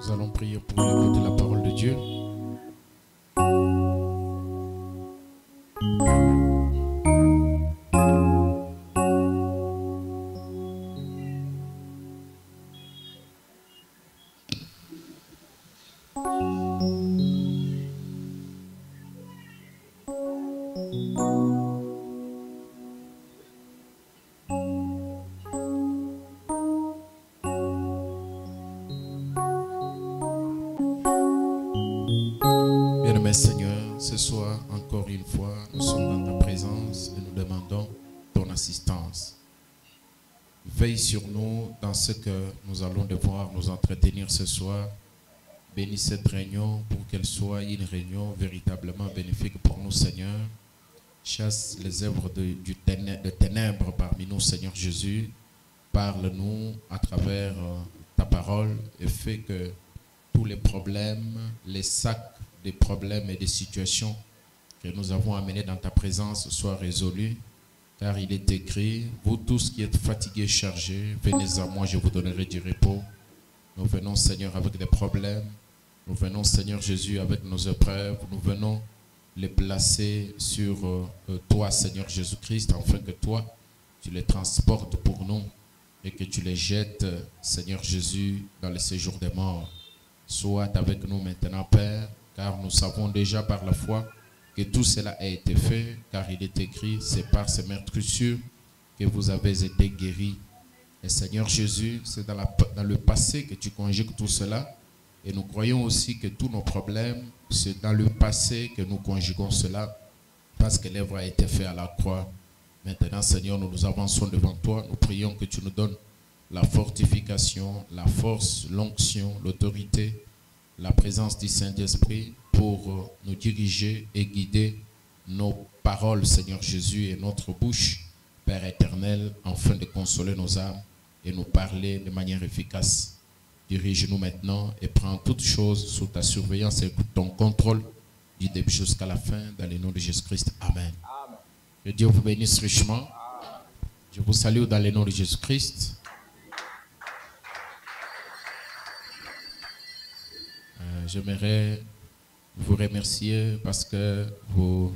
Nous allons prier pour l'écoute de la parole de Dieu. Bien-aimé Seigneur, ce soir, encore une fois, nous sommes dans ta présence et nous demandons ton assistance. Veille sur nous dans ce que nous allons devoir nous entretenir ce soir. Bénis cette réunion pour qu'elle soit une réunion véritablement bénéfique pour nous, Seigneur. Chasse les œuvres de ténèbres parmi nous, Seigneur Jésus. Parle-nous à travers ta parole et fais que tous les problèmes, les sacs des problèmes et des situations que nous avons amenés dans ta présence soient résolus. Car il est écrit, vous tous qui êtes fatigués et chargés, venez à moi, je vous donnerai du repos. Nous venons, Seigneur, avec des problèmes. Nous venons, Seigneur Jésus, avec nos épreuves. Nous venons les placer sur toi, Seigneur Jésus-Christ, afin que toi, tu les transportes pour nous et que tu les jettes, Seigneur Jésus, dans le séjour des morts. Sois avec nous maintenant, Père, car nous savons déjà par la foi que tout cela a été fait, car il est écrit, c'est par ces meurtrissures que vous avez été guéris. Et Seigneur Jésus, c'est dans le passé que tu conjugues tout cela. Et nous croyons aussi que tous nos problèmes, c'est dans le passé que nous conjuguons cela, parce que l'œuvre a été faite à la croix. Maintenant, Seigneur, nous nous avançons devant toi. Nous prions que tu nous donnes la fortification, la force, l'onction, l'autorité, la présence du Saint-Esprit pour nous diriger et guider nos paroles, Seigneur Jésus, et notre bouche, Père éternel, afin de consoler nos âmes et nous parler de manière efficace. Dirige-nous maintenant et prends toutes choses sous ta surveillance et ton contrôle du début jusqu'à la fin, dans le nom de Jésus-Christ. Amen. Amen. Que Dieu vous bénisse richement. Je vous salue dans le nom de Jésus-Christ. J'aimerais vous remercier parce que vous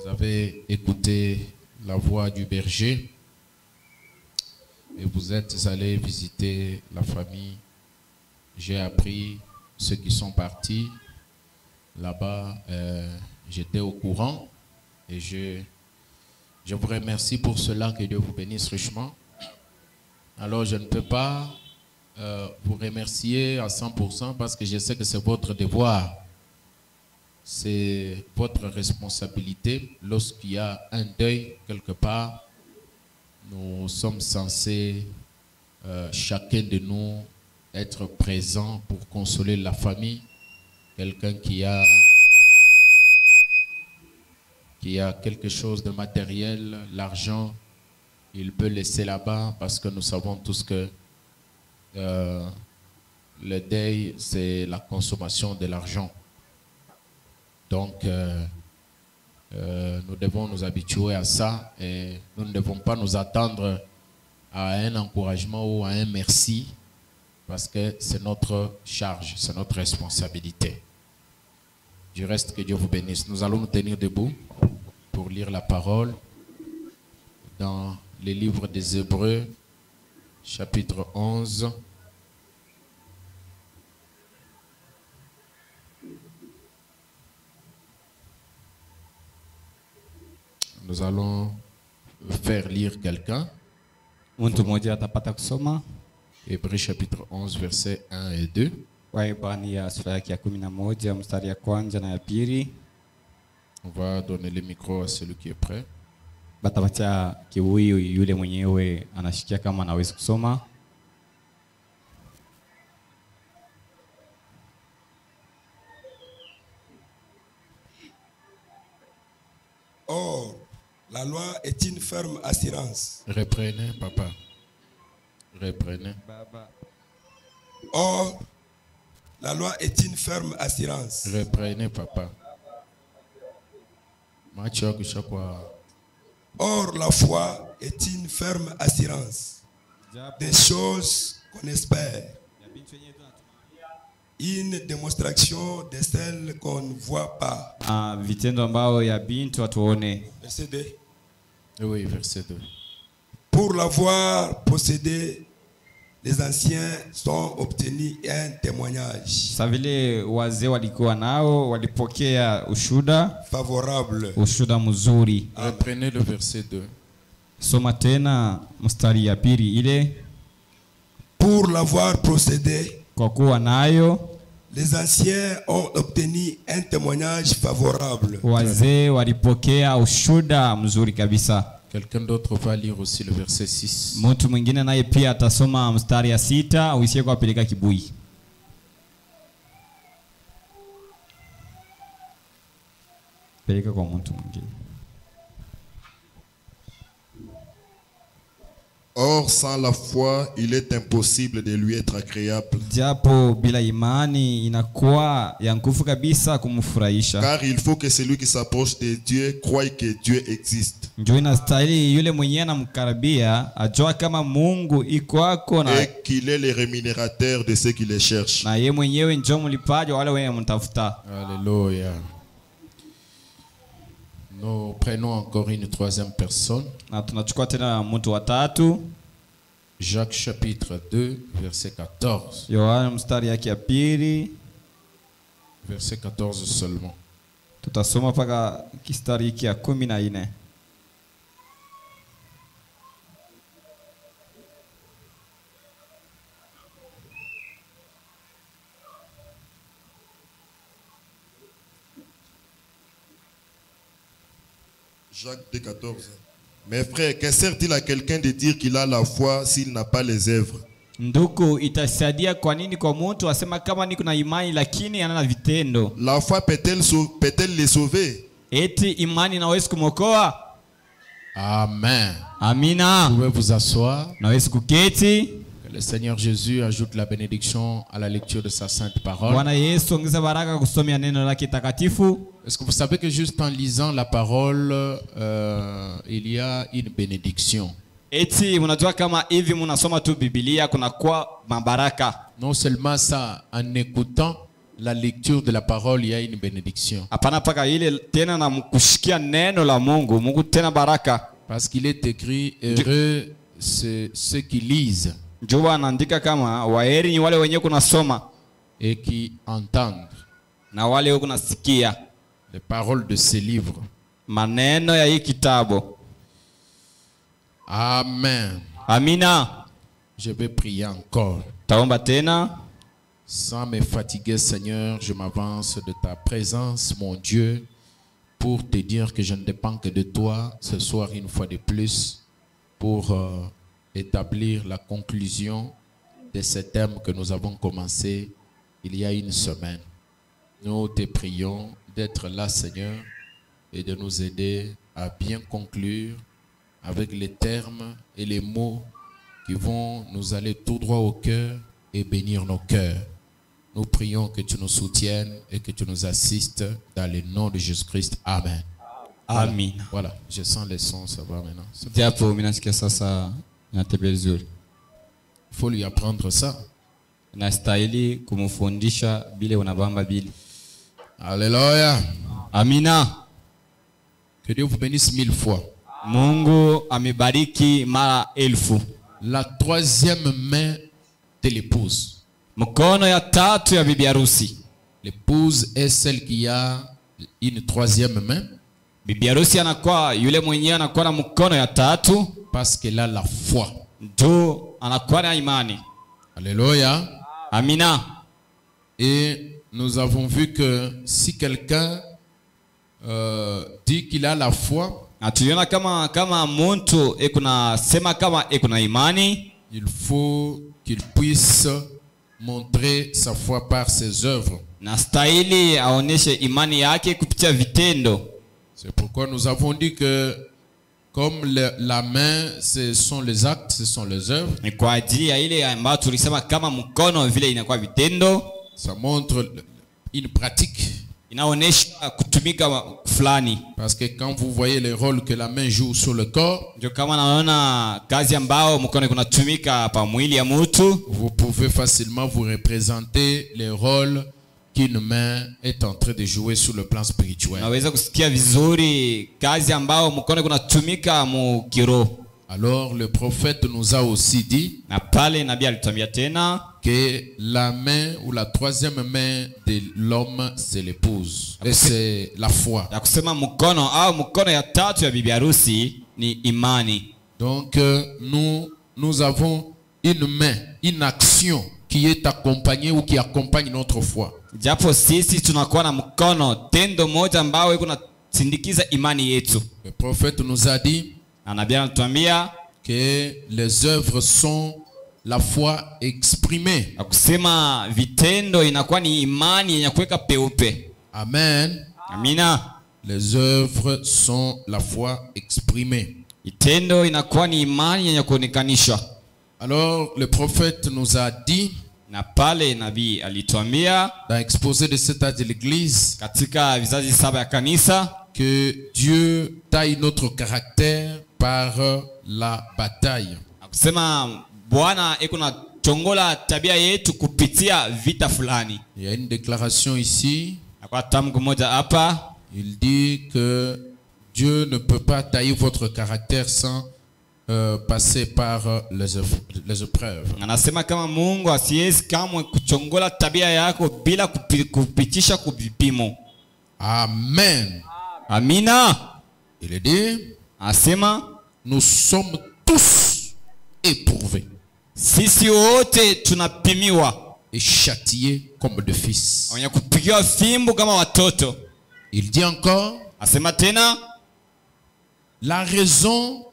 avez écouté la voix du berger et vous êtes allés visiter la famille. J'ai appris ceux qui sont partis là-bas. J'étais au courant et je vous remercie pour cela. Que Dieu vous bénisse richement. Alors je ne peux pas vous remercier à 100% parce que je sais que c'est votre devoir. C'est votre responsabilité. Lorsqu'il y a un deuil quelque part, nous sommes censés, chacun de nous, être présent pour consoler la famille. Quelqu'un qui a quelque chose de matériel, l'argent, il peut laisser là-bas parce que nous savons tous que le deuil, c'est la consommation de l'argent. Donc, nous devons nous habituer à ça et nous ne devons pas nous attendre à un encouragement ou à un merci parce que c'est notre charge, c'est notre responsabilité. Du reste, que Dieu vous bénisse. Nous allons nous tenir debout pour lire la parole dans les livres des Hébreux, chapitre 11. Nous allons faire lire quelqu'un. Hébreux chapitre 11, versets 1 et 2. On va donner le micro à celui qui est prêt. Or, la loi est une ferme assurance. Reprenez, papa. Reprenez. Or, la loi est une ferme assurance. Reprenez, papa. Or, la foi est une ferme assurance des choses qu'on espère une démonstration de celle qu'on ne voit pas. Vitendo ambao ya bintu atuone. Verset 2. Oui, verset 2. Pour l'avoir possédé, les anciens sont obtenus un témoignage Savile wazee walikuwa nao walipokea ushuda favorable. Ushuda mzuri. Reprenez le verset 2. Soma tena mstari ya pili ile. Pour l'avoir possédé, Kwa kuwa nayo les anciens ont obtenu un témoignage favorable. wazee walipokea ushuda mzuri kabisa. Quelqu'un d'autre va lire aussi le verset 6. Mtu mwingine naye pia atasoma mstari ya 6 uisiye kwa peleka kibui. Peleka kwa mtu mwingine. Or, sans la foi, il est impossible de lui être agréable. Japo bila imani inakuwa ya nguvu kabisa kumfurahisha. Car il faut que celui qui s'approche de Dieu croie que Dieu existe. Ndio inastahili yule mwenyewe anamkaribia ajua kama Mungu iko hapo na Et qu'il est le rémunérateur de ceux qui le cherchent. na yeye mwenyewe ndio mlipaji wale wenye mtafuta. Alléluia. Nous prenons encore une troisième personne. Na tunachukua tena mtu wa tatu. Jacques chapitre 2, verset 14. Yohana mstari yake ya pili. Verset 14 seulement. Tutasoma paka kistari hiki ya 14. Jacques 2,14. Mes frères, que sert-il à quelqu'un de dire qu'il a la foi s'il n'a pas les œuvres? Ndugu, itasaidia kwa nini kwa mtu asema kama niko na imani lakini hana vitendo? La foi peut-elle les sauver? Eti imani inaweza kumwokoa? Amen. Amina. Vous pouvez vous asseoir. Naweza kuketi. Que le Seigneur Jésus ajoute la bénédiction à la lecture de sa sainte parole. Bwana Yesu ongeza baraka kusomea neno lake takatifu. Est-ce que vous savez que juste en lisant la parole, il y a une bénédiction? Eti mnajua kama hivi mnasoma tu Biblia kuna kwa mabaraka. Non seulement ça, en écoutant la lecture de la parole, il y a une bénédiction. Hapana paka ile tena na kushikia neno la Mungu, Mungu tena baraka. Parce qu'il est écrit, heureux ceux qui lisent Njoba anaandika kama waheri ni wale wenye kunasoma et qui entendent na wale wenye kunasikia les paroles de ce livre. maneno ya hii kitabu. Amen. Amina. Je vais prier encore. Taomba tena. Sans me fatiguer, Seigneur, je m'avance de ta présence, mon Dieu, pour te dire que je ne dépends que de toi ce soir une fois de plus pour établir la conclusion de ce thème que nous avons commencé il y a une semaine. Nous te prions d'être là, Seigneur, et de nous aider à bien conclure avec les termes et les mots qui vont nous aller tout droit au cœur et bénir nos cœurs. Nous prions que tu nous soutiennes et que tu nous assistes dans le nom de Jésus-Christ. Amen. Amen. Voilà, je sens les sons, ça va maintenant. Japo minasikia sasa inatembea vizuri. Il faut lui apprendre ça. Nastahili kumfundisha bile unabamba bile. Alléluia. Amina. Que Dieu vous bénisse 1000 fois. Mungu amebariki mara 1000. La troisième main de l'épouse. Mkono ya tatu ya bibi harusi. L'épouse est celle qui a une troisième main. Bibi harusi anakuwa yule mwenyewe anakuwa na mkono ya tatu parce qu'elle a la foi. Ndio anakuwa na imani. Alléluia. Amina. Et nous avons vu que si quelqu'un dit qu'il a la foi, atuliona kama mtu ekuna sema kama ekuna imani, il faut qu'il puisse montrer sa foi par ses œuvres. Na stahili aoneshe imani yake kupitia vitendo. C'est pourquoi nous avons dit que comme la main, ce sont les actes, ce sont les œuvres. Ni kwa ajili ya ile ambayo tulisema kama mkono vile inakuwa vitendo. Ça montre une pratique. Inaonesha kutumika fulani. Parce que quand vous voyez les rôles que la main joue sur le corps, Ndio kama naona kazi ambao mkono kunatumika pa mwili ya mtu, vous pouvez facilement vous représenter les rôles qu'une main est en train de jouer sur le plan spirituel. naweza kusikia vizuri kazi ambao mkono kunatumika mu kiroho. Alors le prophète nous a aussi dit Na pale nabii alitambia tena que la main ou la troisième main de l'homme c'est l'épouse. Et c'est la foi. ya kusema mkono ya tatu ya bibi harusi ni imani. Donc nous avons une main, une action qui est accompagnée ou qui accompagne notre foi. Japo sisi tunakuwa na mkono, tendo moja ambao iko nasindikiza imani yetu. Le prophète nous a dit Na nabii anatuambia que les œuvres sont la foi exprimée. ya kusema vitendo inakuwa ni imani yenye kuweka peupe. Amen. Amina. Les œuvres sont la foi exprimée. Vitendo inakuwa ni imani yenye kuonekanisha. Alors le prophète nous a dit Na pale nabii alituambia dans l'exposé de cet âge de l'église katika vizazi 7 ya kanisa que Dieu taille notre caractère par la bataille. kusema Bwana iko na chongola tabia yetu kupitia vita fulani. Il y a une déclaration ici. Kwa tamko moja hapa Il dit que Dieu ne peut pas tailler votre caractère sans passer par les épreuves. anasema kama Mungu asiwezi kamwe kuchongola tabia yako bila kupitisha kuvipimo. Amen. Amina. Il dit Anasema nous sommes tous éprouvés sisi wote tunapimiwa, et châtiés comme de fils. wenye kupigiwa fimbo kama watoto. Il dit encore Anasema tena la raison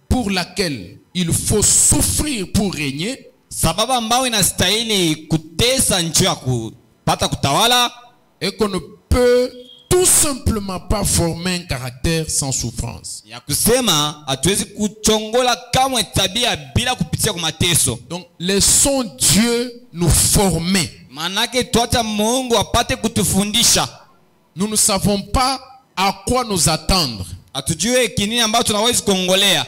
pour laquelle il faut souffrir pour régner, sababu ambayo inastahili kutesa nchi ya kupata kutawala, et qu'on ne peut tout simplement pas former un caractère sans souffrance. ya kusema hatuwezi kuchongola kamwe tabia bila kupitia kwa mateso. Donc laissons Dieu nous former. Manake tuacha Mungu apate kutufundisha. Nous ne savons pas à quoi nous attendre. Atujue kinini ambacho tunaweza kuongolea.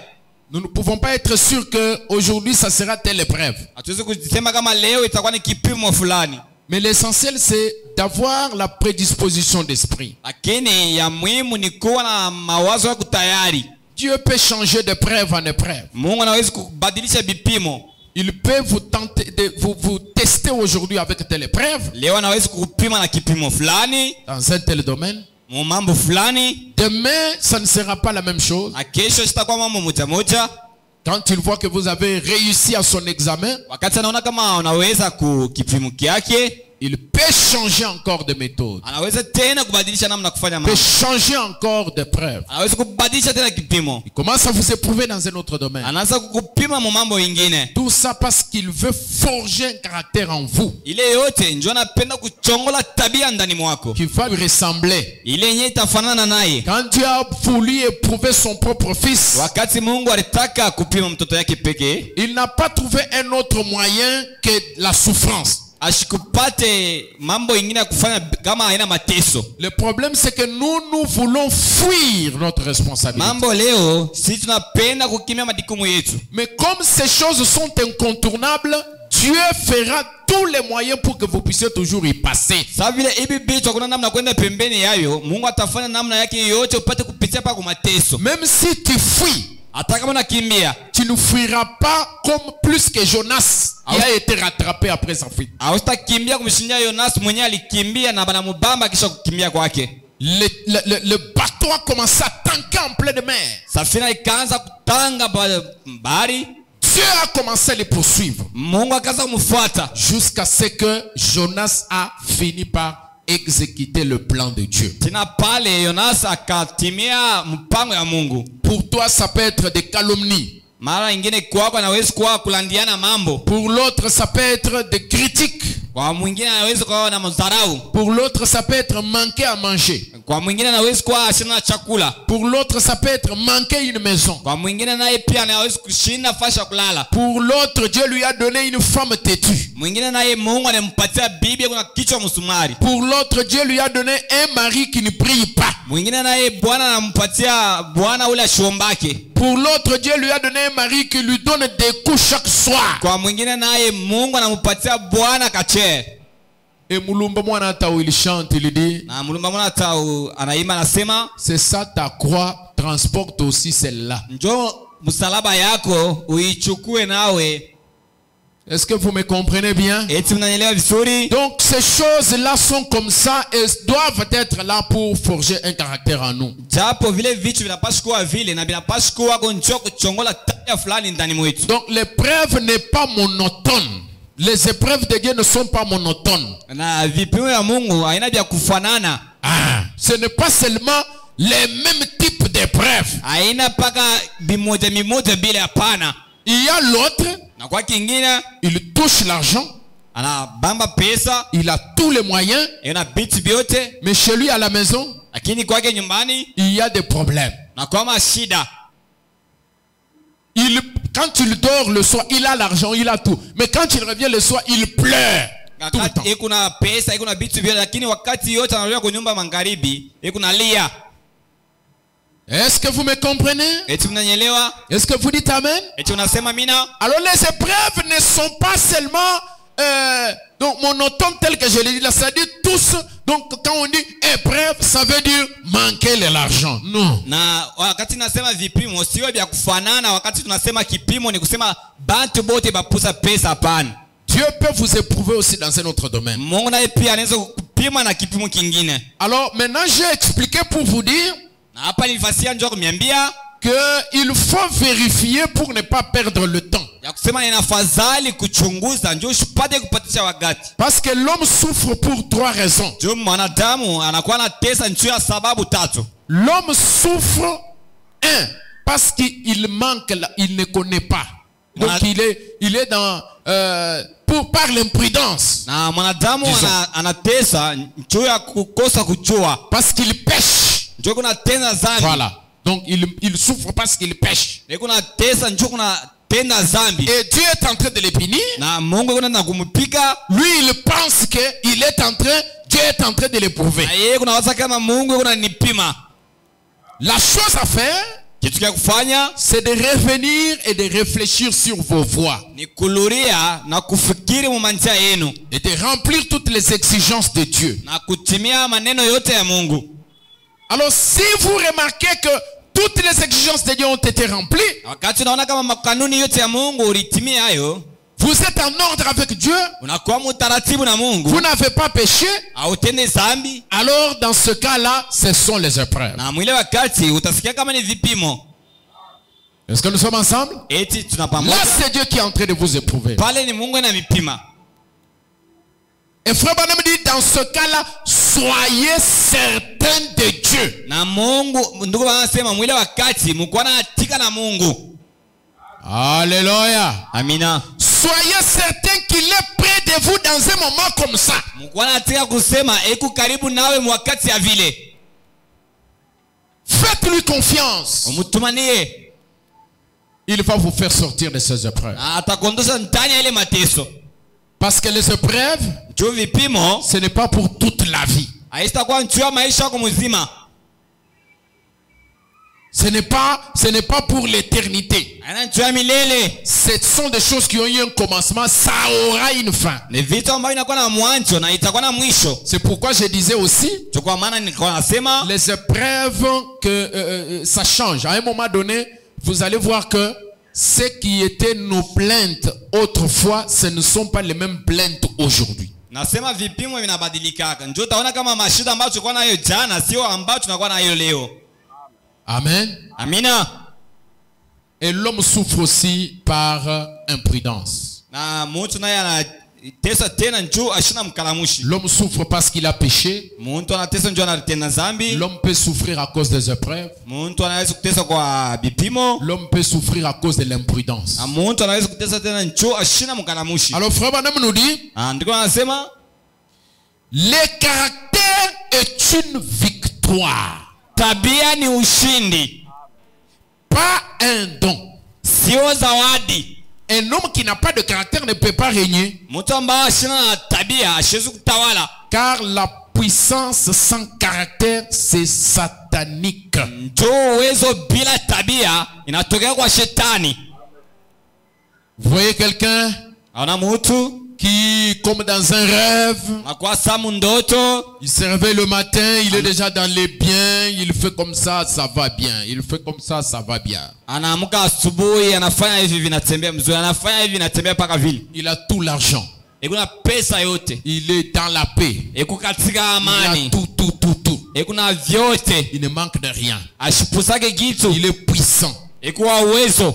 Nous ne pouvons pas être sûrs qu'aujourd'hui ça sera telle épreuve. Hatuwezi kusema kama leo itakuwa ni kipimo fulani. Mais l'essentiel c'est d'avoir la prédisposition d'esprit. Lakini ya muhimu ni kuwa na mawazo ya kutayari. Dieu peut changer d'épreuve en épreuve. Mungu anaweza kubadilisha vipimo. Il peut vous tester aujourd'hui avec telle épreuve. Leo anaweza kupima na kipimo fulani Dans un tel domaine. mu mambo fulani. Demain, ça ne sera pas la même chose. Na kesho sitakuwa mambo moja moja. Quand il voit que vous avez réussi à son examen, Wakati anaona kama unaweza kukipimo kiake, il peut changer encore de méthode. anaweza tena kubadilisha namna kufanya Il peut mambo. changer encore d'épreuve. Anaweza kubadilisha tena kipimo. Il commence à vous éprouver dans un autre domaine. Anaanza kukupima mu mambo ingine. Tout ça parce qu'il veut forger un caractère en vous Ile yote ndio anapenda kuchongola tabia ndani mwako. qui va lui ressembler. Ile yenyewe itafanana naye. Quand Dieu a voulu éprouver son propre fils, Wakati Mungu alitaka kupima mtoto yake pekee, il n'a pas trouvé un autre moyen que la souffrance. ashikupate mambo ingine ya kufanya kama haina mateso. Le problème c'est que nous voulons fuir notre responsabilité. Mambo leo sisi tunapenda kukimia majukumu yetu. Mais comme ces choses sont incontournables, Dieu fera tous les moyens pour que vous puissiez toujours y passer. Sababu vile hivi vitu hakuna namna kwenda pembeni yayo, Mungu atafanya namna yake yote upate kupitia pa kwa mateso. Même si tu fuis, Hata kama unakimbia, tu ne fuiras pas comme plus que Jonas qui a été rattrapé après sa fuite. hautakimbia kumshindia Yonas mwenyewe alikimbia na bana mubamba kisha kukimbia kwake. Le bateau a commencé à tanker en pleine mer. Safina ikaanza kutanga bahari. Dieu a commencé à les poursuivre Mungu akaanza kumfuata jusqu'à ce que Jonas a fini par exécuter le plan de Dieu. tena pale Yonas akatimia mpango ya Mungu. Pour toi, ça peut être des calomnies. Mara ingine kwako anaweza kuwa kulandiana mambo. Pour l'autre, ça peut être des critiques. Kwa mwingine anaweza kuwa na mdharau. Pour l'autre, ça peut être manquer à manger. Kwa mwingine anaweza kuwa ashina chakula. Pour l'autre, ça peut être manquer une maison. Kwa mwingine naye pia anaweza kushinda nafasi ya kulala. Pour l'autre, Dieu lui a donné une femme têtue. Mwingine naye Mungu anampatia bibi kuna kichwa msumari. Pour l'autre, Dieu lui a donné un mari qui ne prie pas. Mwingine naye Bwana anampatia bwana ule ashombake. Pour l'autre, Dieu lui a donné un mari qui lui donne des coups chaque soir. Kwa mwingine naye Mungu anampatia bwana kache. Et Mulumba Mwana Tao, il chante, il dit, Na Mulumba Mwana Tao anaimba anasema, c'est ça ta croix transporte aussi celle-là. njoo msalaba yako uichukue nawe. Est-ce que vous me comprenez bien? Eti mnanielewa vizuri? Donc ces choses-là sont comme ça et doivent être là pour forger un caractère en nous. Japo vile vitu vinapaswa kuwa vile na vinapaswa kuwa kunjoo kuchongola tabia fulani ndani mwetu. Donc l'épreuve n'est pas monotone. Les épreuves de Dieu ne sont pas monotones. Na vipimo ya Mungu haina vya kufanana. Ce n'est pas seulement les mêmes types d'épreuves. Haina paka bimoja mimoja bila hapana. Il y a l'autre, Na kwa kingine il touche l'argent, anabamba pesa, il a tous les moyens, yana vitu vyote, mais chez lui à la maison, lakini kwake nyumbani il y a des problèmes. na kwa shida. Quand il dort le soir, il a l'argent, il a tout. Mais quand il revient le soir, il pleure. Tout le temps. Kuna pesa, kuna vitu vyote, lakini wakati yote analia kwa nyumba magharibi, kuna lia. Est-ce que vous me comprenez? Eti mnanielewa? Est-ce que vous dites amen? Eti unasema mina? Alors les épreuves ne sont pas seulement donc monotones telles que je l'ai dit là, ça dit tous. Donc quand on dit épreuve, ça veut dire manquer l'argent. Non. Na wakati nasema vipimo sio vya kufanana, wakati tunasema kipimo ni kusema bantu bote bapusa pesa hapana. Dieu peut vous éprouver aussi dans un autre domaine. Mungu naye pia anaweza kupima na kipimo kingine. Alors maintenant j'ai expliqué pour vous dire Na hapa nilifasia njoo kuniambia qu'il faut vérifier pour ne pas perdre le temps. ya kusema ni afadhali kuchunguza njoo usipate kupatisha wakati. Parce que l'homme souffre pour trois raisons. Njoo mwanadamu anakuwa na tesa njoo ya sababu tatu. L'homme souffre, parce qu'il manque, il ne connaît pas. Donc il est dans par l'imprudence. Na mwanadamu anatesa njoo ya kukosa kujua. Parce qu'il pêche. Njoo kuna tena zambi. Voilà. Donc il souffre parce qu'il pêche. Et kuna tesa njoo kuna tena zambi. Et Dieu est en train de le punir. Na Mungu kuna kumpiga. Lui il pense que Dieu est en train de l'éprouver. Na yeye kuna waza kama Mungu kuna nipima. La chose à faire, kitu cha kufanya, c'est de revenir et de réfléchir sur vos voies. Ni kuluria na kufikiri mumanja yenu. Et de remplir toutes les exigences de Dieu. Na kutimia maneno yote ya Mungu. Alors si vous remarquez que toutes les exigences de Dieu ont été remplies, wakati unaona kama makanuni yote ya Mungu ulitimia hayo, vous êtes en ordre avec Dieu, unakuwa mtaratibu na Mungu, vous n'avez pas péché, hautende zambi, alors dans ce cas-là, ce sont les épreuves. na mwile wakati utasikia kama ni vipimo. Est-ce que nous sommes ensemble? Eti tunapamoja. Là c'est Dieu qui est en train de vous éprouver. Pale ni Mungu na mipima. Et frère Branham dit, dans ce cas-là, soyez certains de Dieu. Na Mungu, ndugu wanasema mwile wakati mkuwa na atika na Mungu. Alléluia. Amina. Soyez certains qu'il est près de vous dans un moment comme ça. Mkuwa na atika kusema eku karibu nawe mwakati ya vile. Faites-lui confiance. Umutumanie. Il va vous faire sortir de ces épreuves. Atakondosha ndani ya ile mateso. Parce que les épreuves, ce n'est pas pour toute la vie. Ce n'est pas pour l'éternité. Ce sont des choses qui ont eu un commencement, ça aura une fin. C'est pourquoi je disais aussi, les épreuves, que ça change. À un moment donné, vous allez voir que ce qui étaient nos plaintes autrefois, ce ne sont pas les mêmes plaintes aujourd'hui. Nasema vipimo vinabadilikaka. Njoo utaona kama mashida ambayo tulikuwa nayo jana sio ambayo tunakuwa nayo leo. Amen. Amina. Et l'homme souffre aussi par imprudence. Na mtu naye anatesa tena njoo ashina mkalamushi. L'homme souffre parce qu'il a péché. Mtu anatesa njoo anatenda dhambi. L'homme peut souffrir à cause des épreuves. Mtu anaweza kutesa kwa vipimo. L'homme peut souffrir à cause de l'imprudence. Na mtu anaweza kutesa tena njoo ashina mkalamushi. Alors frère Branham nous dit, ndiko anasema le caractère est une victoire. victoire. Tabia ni ushindi, Pas un don. sio zawadi. Un homme qui n'a pas de caractère ne peut pas régner. Mtu ambaye ashina na tabia hashezi kutawala, Car la puissance sans caractère, c'est satanique. njoo uwezo bila tabia inatokea kwa shetani. Vous voyez quelqu'un Aona mtu qui, comme dans un rêve, nakuwa samu ndoto, il se réveille le matin, il est déjà dans les biens, il fait comme ça va bien. Il fait comme ça va bien. anaamka asubuhi, anafanya hivi vinatembea mzuri, anafanya hivi vinatembea paka vile. Il a tout l'argent. Ekuna pesa yote, Il est dans la paix. eko katika Il a amani, tout. ekuna vyote, Il ne manque de rien. ashipusake kitu, Il est puissant. ekuwa uwezo.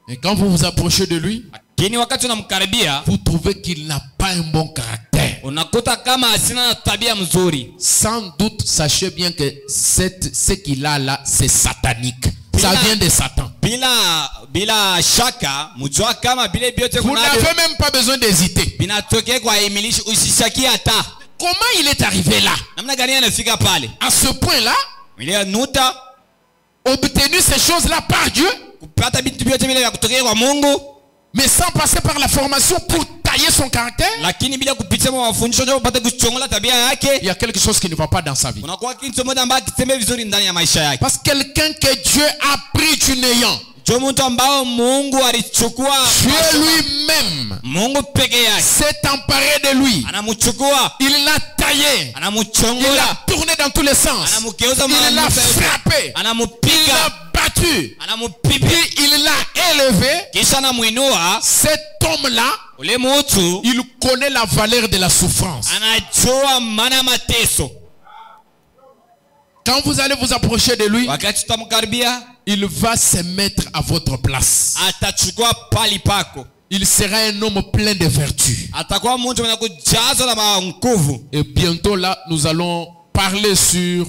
Et quand vous vous approchez de lui, Lakini wakati unamkaribia, vous trouvez qu'il n'a pas un bon caractère. unakuta kama asina tabia mzuri. Sans doute, sachez bien que ce qu'il a là, c'est satanique. Ça Bila- vient de Satan. Bila shaka mjua kama bile byote Vous kunavyo n'avez même pas besoin d'hésiter. vinatokea kwa imilishi, usishaki hata Comment il est arrivé là? namna gani anafika pale. À ce point-là, Ile nuta obtenu ces choses-là par Dieu, kupata vitu vyote vile vya kutokea kwa Mungu, mais sans passer par la formation pour tailler son caractère, lakini bila kupitia mafundisho ndio upate kuchongola tabia yake. il y a quelque chose qui ne va pas dans sa vie. Unakuwa kitu moja ambacho kitembea vizuri ndani ya maisha yake. Parce que quelqu'un que Dieu a pris du néant, Jo mtu ambao Mungu alichukua, Dieu lui-même Mungu peke yake s'est emparé de lui. anamchukua, Il l'a taillé. Il anamchongola, l'a tourné dans tous les sens. anamgeuza Il l'a frappé. Il anamupiga, l'a battu. anampiga, Puis il l'a élevé. kisha anamuinua. Cet homme-là, Ule mtu il connaît la valeur de la souffrance. anajua maana ya mateso. Quand vous allez vous approcher de lui, Wakati tutamkaribia, il va se mettre à votre place. atachukua pali pako, Il sera un homme plein de vertus. atakuwa mtu mwenye kujazwa na nguvu. Et bientôt là, nous allons parler sur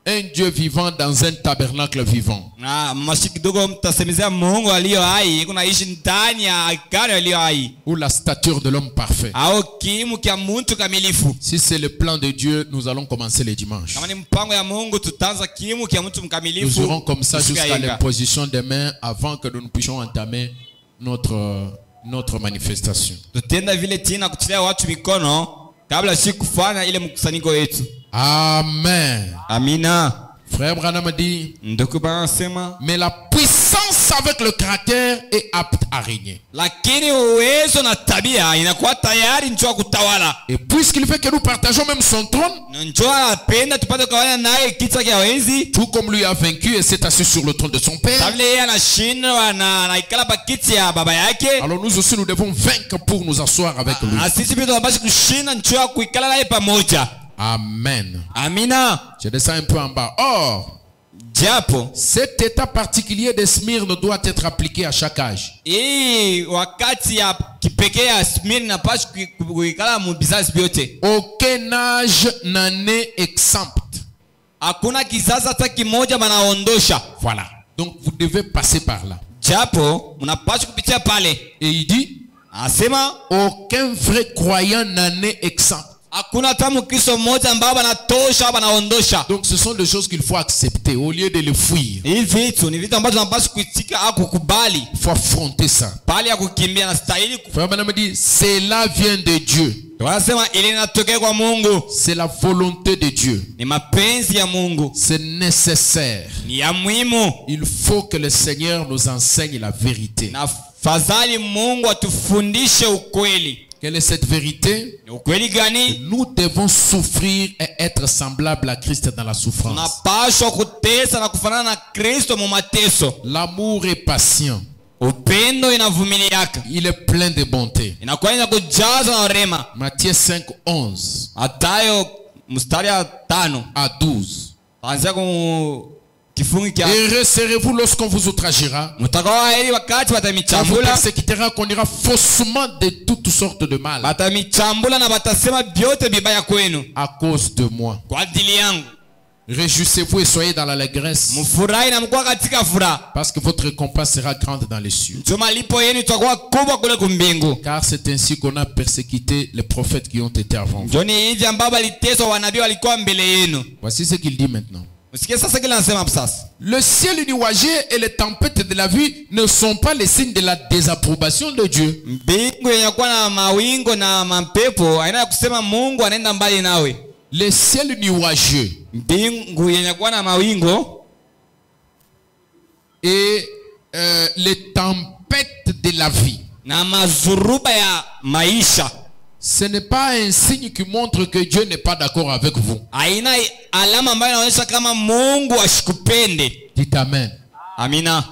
un Dieu vivant dans un tabernacle vivant. Na mashi kidogo mtasemezea Mungu aliyo hai, kunaishi ndani ya agano aliyo hai, Ou la stature de l'homme parfait. au kimu kia mtu kamilifu. Si c'est le plan de Dieu, nous allons commencer les dimanches. Kama ni mpango ya Mungu, tutaanza kimu kia mtu Nous mkamilifu. irons comme ça Siku ya jusqu'à Yenga. l'imposition des mains avant que nous ne puissions entamer notre manifestation. Tutenda vile tena kutilia watu mikono kabla si kufanya ile mkusanyiko wetu. Amen. Amina. Frère Branham dit, Ndugu bana sema, mais la puissance avec le caractère est apte à régner. lakini uwezo na tabia inakuwa tayari njoo kutawala. Et puisqu'il fait que nous partageons même son trône, Njoo anapenda tupate kawanya naye kichwa cha wenzi. tout comme lui a vaincu et s'est assis sur le trône de son Père, Kabla yeye anashindwa na anaikala pa kiti ya baba yake, alors nous aussi nous devons vaincre pour nous asseoir avec lui. na sisi pia tunapaswa kushinda njoo kuikala naye pamoja. Amen. Amina. Je descends un peu en bas. Or, Japo cet état particulier de Smyrne doit être appliqué à chaque âge. hii wakati ya kipekee ya Smyrna napaswa kuikala mu bizazi vyote. Aucun âge n'en est exempt. Hakuna kizazi hata kimoja banaondosha. Voilà. Donc vous devez passer par là. Japo mnapaswa kupitia pale. Et il dit, Anasema aucun vrai croyant n'en est exempt. hakuna hata Mkristo mmoja ambao banatosha banaondosha. Donc ce sont des choses qu'il faut accepter au lieu de les fuir. Hivi vitu ni vitu ambavyo tunapaswa kuitika au kukubali. Il faut affronter ça. Pale ya kukimbia na stahili. Frère Branham dit, cela vient de Dieu. Wanasema ile inatokea kwa Mungu. C'est la volonté de Dieu. Ni mapenzi ya Mungu. C'est nécessaire. Ni ya muhimu. Il faut que le Seigneur nous enseigne la vérité. Na fadhali Mungu atufundishe ukweli. Quelle est cette vérité? Ni ukweli gani? Nous devons souffrir et être semblables à Christ dans la souffrance. Tunapaswa kutesa na kufanana na Kristo mu mateso. L'amour est patient. Upendo inavumiliaka. Il est plein de bonté. Inakuwa inakujaza na rema. Matthieu 5:11 Matayo mstari ya 5 à 12. anzia ku kifungu kia Heureux serez-vous lorsqu'on vous outragera, mtakawa heri wakati on vous watamichambula, persécutera, qu'on ira faussement de toutes sortes de mal watamichambula na watasema vyote vibaya kwenu à cause de moi. kwa ajili yangu. Réjouissez-vous et soyez dans l'allégresse, mfurahi na mkuwa katika furaha, parce que votre récompense sera grande dans les cieux. ndio malipo yenu itakuwa kubwa kule kumbingu. Car c'est ainsi qu'on a persécuté les prophètes qui ont été avant vous. Ndio ni hivi ambao waliteswa wanabii walikuwa mbele yenu. Voici ce qu'il dit maintenant. Msikie sasa kile anasema hapo sasa. Le ciel nuageux et les tempêtes de la vie ne sont pas les signes de la désapprobation de Dieu. Mbingu yenye kuwa na mawingu na mapepo haina kusema Mungu anaenda mbali nawe. Le ciel nuageux, Mbingu yenye kuwa na mawingu et les tempêtes de la vie, na mazuruba ya maisha, ce n'est pas un signe qui montre que Dieu n'est pas d'accord avec vous. haina alama ambayo inaonyesha kama Mungu ashikupende. Dites amen. Amina.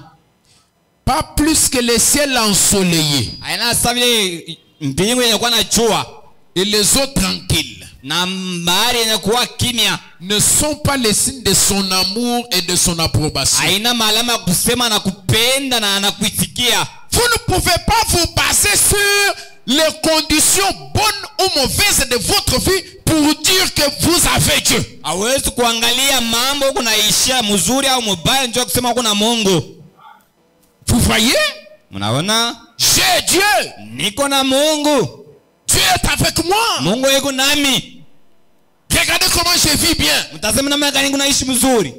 Pas plus que le ciel ensoleillé Haina sawa vile mbingu yenye kuwa na jua et les eaux tranquilles na bahari yenye kuwa kimya ne sont pas les signes de son amour et de son approbation. haina malama ya kusema na kupenda na anakuitikia. Vous ne pouvez pas vous baser sur les conditions bonnes ou mauvaises de votre vie pour dire que vous avez Dieu. Hawezi kuangalia mambo kunaishia mzuri au mubaya ndio kusema kuna Mungu. Vous voyez? Mnaona? J'ai Dieu. Niko na Mungu. Dieu est avec moi. Mungu yuko nami. Regardez comment je vis bien. Mtazame namna gani kunaishi mzuri.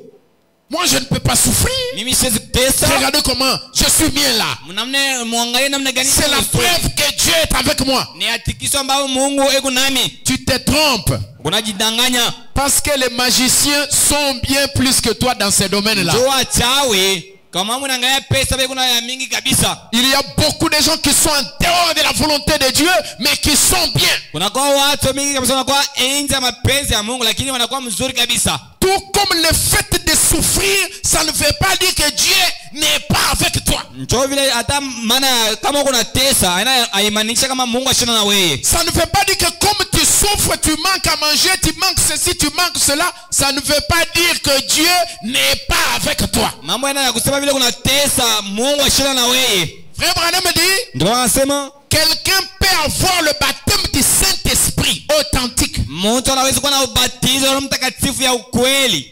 Moi je ne peux pas souffrir. Mimi siwezi pesa. Regardez comment je suis bien là. Mnamne muangalie namna gani. C'est la preuve que Dieu est avec moi. Ni hakikisho ambao Mungu yuko nami. Tu te trompes. Unajidanganya. Parce que les magiciens sont bien plus que toi dans ces domaines-là. Jua chawi. Kama mnaangalia pesa bado kuna ya mingi kabisa. Il y a beaucoup de gens qui sont en dehors de la volonté de Dieu, mais qui sont bien. Kuna kwa watu mingi kabisa wanakuwa nje ya mapenzi ya Mungu lakini wanakuwa mzuri kabisa. Tout comme le fait de souffrir, ça ne veut pas dire que Dieu n'est pas avec toi. Njoo vile hata maana kama uko na tesa haimaanisha kama Mungu ashina na wewe. Ça ne veut pas dire que comme tu souffres, tu manques à manger, tu manques ceci, tu manques cela. Ça ne veut pas dire que Dieu n'est pas avec toi. Mambo yana kusema vile kuna tesa Mungu ashina na wewe. Frère Branham me dit, Ndio anasema quelqu'un peut avoir le baptême du Saint-Esprit authentique, mtu anaweza kuwa na ubatizo wa Mtakatifu ya ukweli,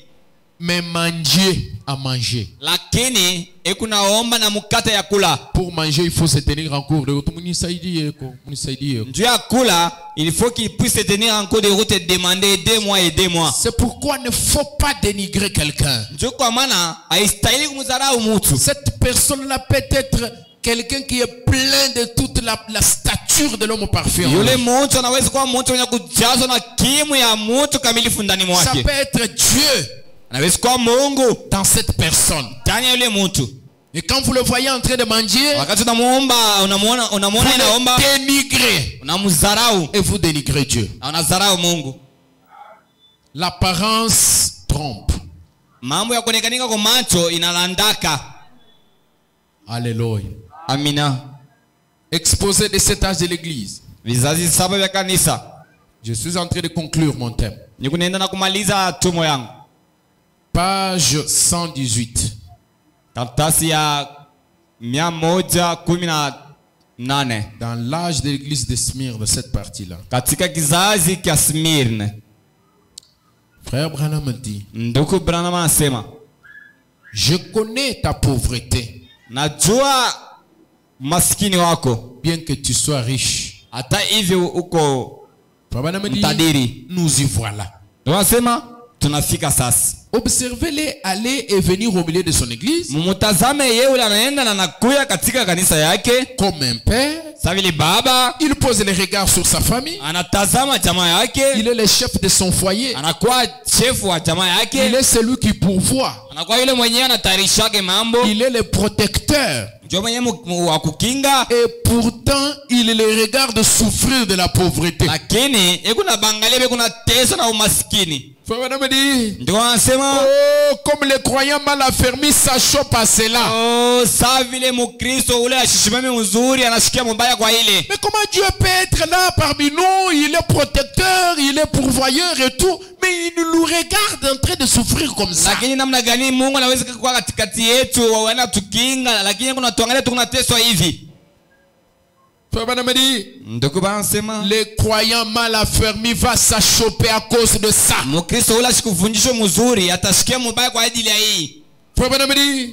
mais manger à manger. lakini ekunaomba na mkate ya kula. Pour manger, il faut se tenir en cours de route. Njoo ya kula, il faut qu'il puisse se tenir en cours de route et demander 2 mois et 2 mois. C'est pourquoi il ne faut pas dénigrer quelqu'un. Njoo kwa maana haistahili kumdharau mtu. Cette personne-là peut être quelqu'un qui est plein de toute la stature de l'homme parfait. Yule mtu anaweza kuwa mtu mwenye kujazwa na kimu ya mtu kamilifu ndani Ça mwake. peut être Dieu Anaweza kuwa Mungu dans cette personne. ndani ya yule mtu. Et quand vous le voyez en train de manger, Wakati unamuomba, unamuona vous inaomba, le dénigrez unamdharau et vous dénigrez Dieu. na unadharau Mungu. L'apparence trompe. Mambo ya kuonekanika kwa macho inalandaka. Alléluia. Amina. Exposé de cet âge de l'église. Vizazi 7 vya kanisa. Je suis en train de conclure mon thème. Nikunaenda na kumaliza tumo yangu. Page 118. Karatasi ya 118. Dans l'âge de l'église de Smyrne, cette partie-là. Katika kizazi cha Smirne. Frère Branham me dit, Ndugu Branham anasema, je connais ta pauvreté, najua maskini wako, bien que tu sois riche. hata hivyo uko Frère Branham me dit, mtajiri. nous y voilà. Ndio anasema tunafika sasa. Observez-les aller et venir au milieu de son église Mumtazame yeye yule anaenda na anakuya katika kanisa yake comme un père. Sasa vile baba Il pose les regards sur sa famille. anatazama jamaa yake, Il est le chef de son foyer. anakuwa chef wa jamaa Il yake, est celui qui pourvoit. anakuwa yule mwenyewe anatayarisha mambo, Il est le protecteur. ndio mwenyewe wa kukinga, Et pourtant, il les regarde souffrir de la pauvreté. lakini kuna bangalia kuna tesa na umaskini. Frère Branham me dit, Ndio anasema oh, comme les croyants mal affermis s'achoppent à cela. oh, saa vile Mkristo ule ashishimame mzuri anashikia mbaya kwa ile. Mais comment Dieu peut être là parmi nous? Il est protecteur, il est pourvoyeur et tout. Mais il nous regarde en train de souffrir comme ça. Lakini namna gani Mungu anaweza kuwa katikati yetu wana tukinga, lakini kuna tuangalia tunateswa hivi. Ndugu banasema les croyants mal affermis va s'achoper à cause de ça. Mkristo ula sikufundisho mzuri atashikia mubaya kwa ajili ya hii.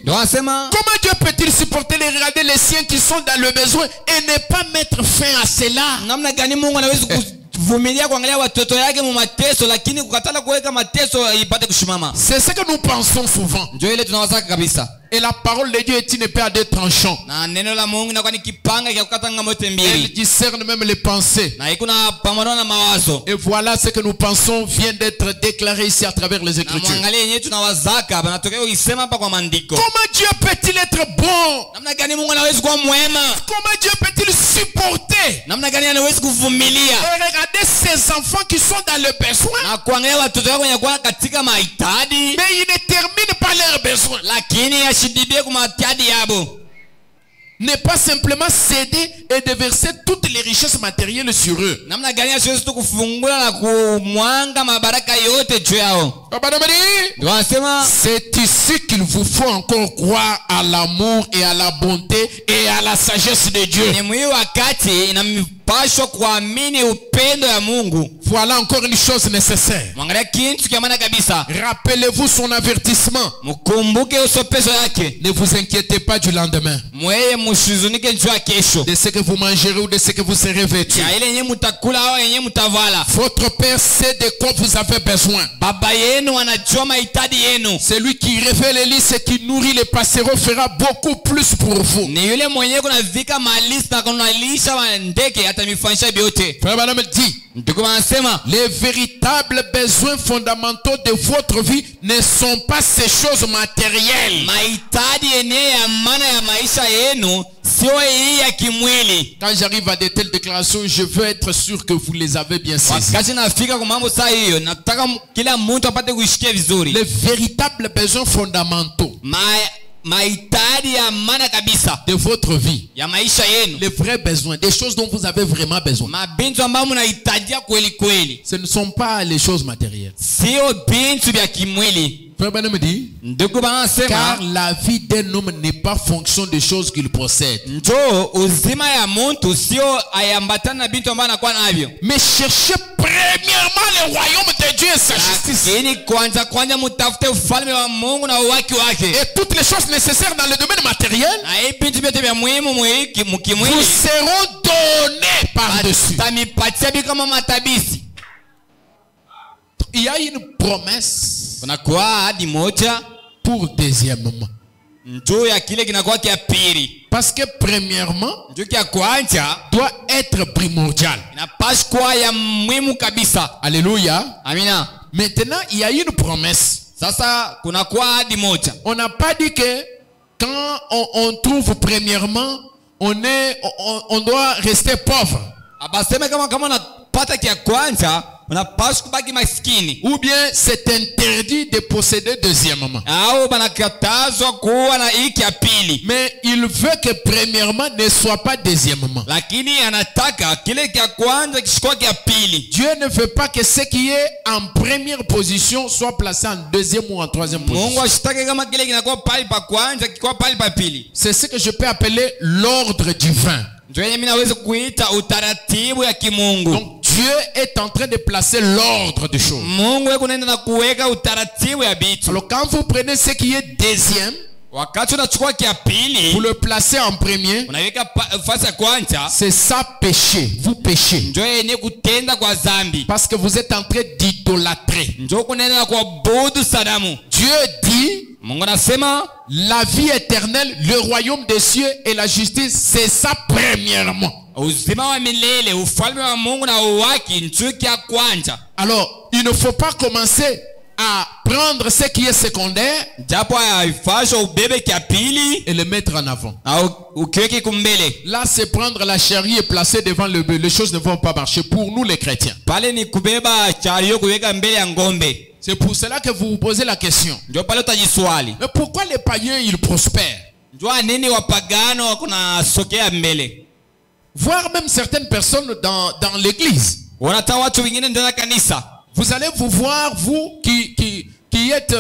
Ndio anasema Comment Dieu peut-il supporter les regarder les siens qui sont dans le besoin et ne pas mettre fin à cela? namna gani Mungu anaweza kuvumilia kuangalia watoto yake mu mateso lakini kukatala kuweka mateso ipate kushimama? C'est ce que nous pensons souvent. Ndio ile tunawazaka kabisa. Et la parole de Dieu est une épée à deux tranchants. Na neno la Mungu inakuwa ni kipanga cha kukata ngamote Elle mbili. discerne même les pensées. Na iko na pamoja na mawazo. Et voilà ce que nous pensons vient d'être déclaré ici à travers les Na Écritures. mwangalie yenyewe tunawazaka banatokea kuisema hapa kwa maandiko. Comment Dieu peut-il être bon? Namna gani Mungu anaweza kuwa mwema? Comment Dieu peut-il supporter Namna gani anaweza kuvumilia? et regarder ses enfants qui sont dans le besoin? Na kuangalia watoto wake wenye katika mahitaji. Mais il ne termine pas leurs besoins. Lakini yashidibie kwa mahitaji yabo. Ne pas simplement céder et déverser toutes les richesses matérielles sur eux. Namna gani asiwezi tu kufungula na kumwanga mabaraka yote juu yao. Ndio anasema C'est ici qu'il vous faut encore croire à l'amour et à la bonté et à la sagesse de Dieu. ni mwi wakati inapaswa kuamini upendo ya Mungu. Voilà encore une chose nécessaire. Mwangalia kitu kia maana kabisa. Rappelez-vous son avertissement. Mkumbuke usopezo yake. Ne vous inquiétez pas du lendemain, Mweye mshuzunike juu ya kesho. de ce que vous mangerez ou de ce que vous serez vêtus. Ya ile yenye mtakula au yenye mtavala. Votre Père sait de quoi vous avez besoin. Baba yenu anajua mahitaji yenu. Celui qui révèle les lits et qui nourrit les passereaux fera beaucoup plus pour vous. Ni yule mwenyewe kunavika malisi na kunalisha ndege atamifanyisha vyote. Frère Branham dit, Ndugu wanasema les véritables besoins fondamentaux de votre vie ne sont pas ces choses matérielles. mahitaji yenyewe ya maana ya maisha yenu sio hii ya kimwili. Quand j'arrive à de telles déclarations, je veux être sûr que vous les avez bien saisies. Wakati nafika kwa mambo saa hiyo, nataka kila mtu apate kuishikia vizuri. Les véritables besoins fondamentaux Mahitaji ya maana kabisa de votre vie, ya maisha yenu, les vrais besoins, des choses dont vous avez vraiment besoin, mabintu ambayo mnahitajia kweli kweli, ce ne sont pas les choses matérielles. sio bintu vya kimwili. Frère Branham dit, Ndugu banasema car la vie d'un homme n'est pas fonction des choses qu'il possède. njoo uzima ya mtu sio ayambatana na bintu ambayo anakuwa navyo. Mais cherchez premièrement le royaume de Dieu et sa justice. Lakini kwanza mutafute ufalme wa Mungu na uwaki wake. Et toutes les choses nécessaires dans le domaine matériel Na hii bintu vyote vya muhimu vous mukimwili seront donnés par-dessus. tamipatia bi kama matabisi. Il y a une promesse Kunakuwa hadi moja pour deuxièmement. njoo ya kile kinakuwa kia pili. Parce que premièrement Njoo kia kwanza doit être primordial. inapaswa kuwa ya muhimu kabisa. Alléluia. Amina. Maintenant, il y a une promesse. Sasa kunakuwa hadi moja. On n'a pas dit que quand on trouve premièrement, on doit rester pauvre. Abaseme kama unapata kia kwanza unapaswa kubaki maskini. Ou bien c'est interdit de posséder deuxièmement. Au banakatazwa kuwa na hiki ya pili. Mais il veut que premièrement ne soit pas deuxièmement. Lakini anataka kile kia kwanza kishikwa kia pili. Dieu ne veut pas que ce qui est en première position soit placé en deuxième ou en troisième position. Mungu ashitake kama kile kinakuwa pali pa kwanza kikuwa pali pa pili. C'est ce que je peux appeler l'ordre divin. Ndio mimi naweza kuita utaratibu ya kimungu. Donc Dieu est en train de placer l'ordre des choses. Mungu yeye kunaenda na kuweka utaratibu ya vitu. Alors quand vous prenez ce qui est deuxième, Wakati unachukua kia pili, vous le placez en premier, unaweka fasi ya kwanza, c'est ça péché. Vous péchez. ndio yenye kutenda kwa dhambi. Parce que vous êtes en train d'idolâtrer. Ndio kunaenda na kuabudu sanamu. Dieu dit, Mungu anasema la vie éternelle, le royaume des cieux et la justice, c'est ça premièrement. uzima wa milele, ufalme wa Mungu na uwaki ndio kia kwanza. Alors, il ne faut pas commencer à prendre ce qui est secondaire Japo haifai ubebe kia pili et le mettre en avant. na ukiweke kumbele. Là, c'est prendre la charrue et placer devant le bœuf. Les choses ne vont pas marcher pour nous les chrétiens. Pale ni kubeba chariot kuweka mbele ya ngombe. C'est pour cela que vous vous posez la question. Ndio pale utajiswali. Mais pourquoi les païens, ils prospèrent? Njua nini wapagano wako na sokea mbele? Voire même certaines personnes dans l'église. Wanata watu wengine ndani ya kanisa. Vous allez vous voir, vous qui êtes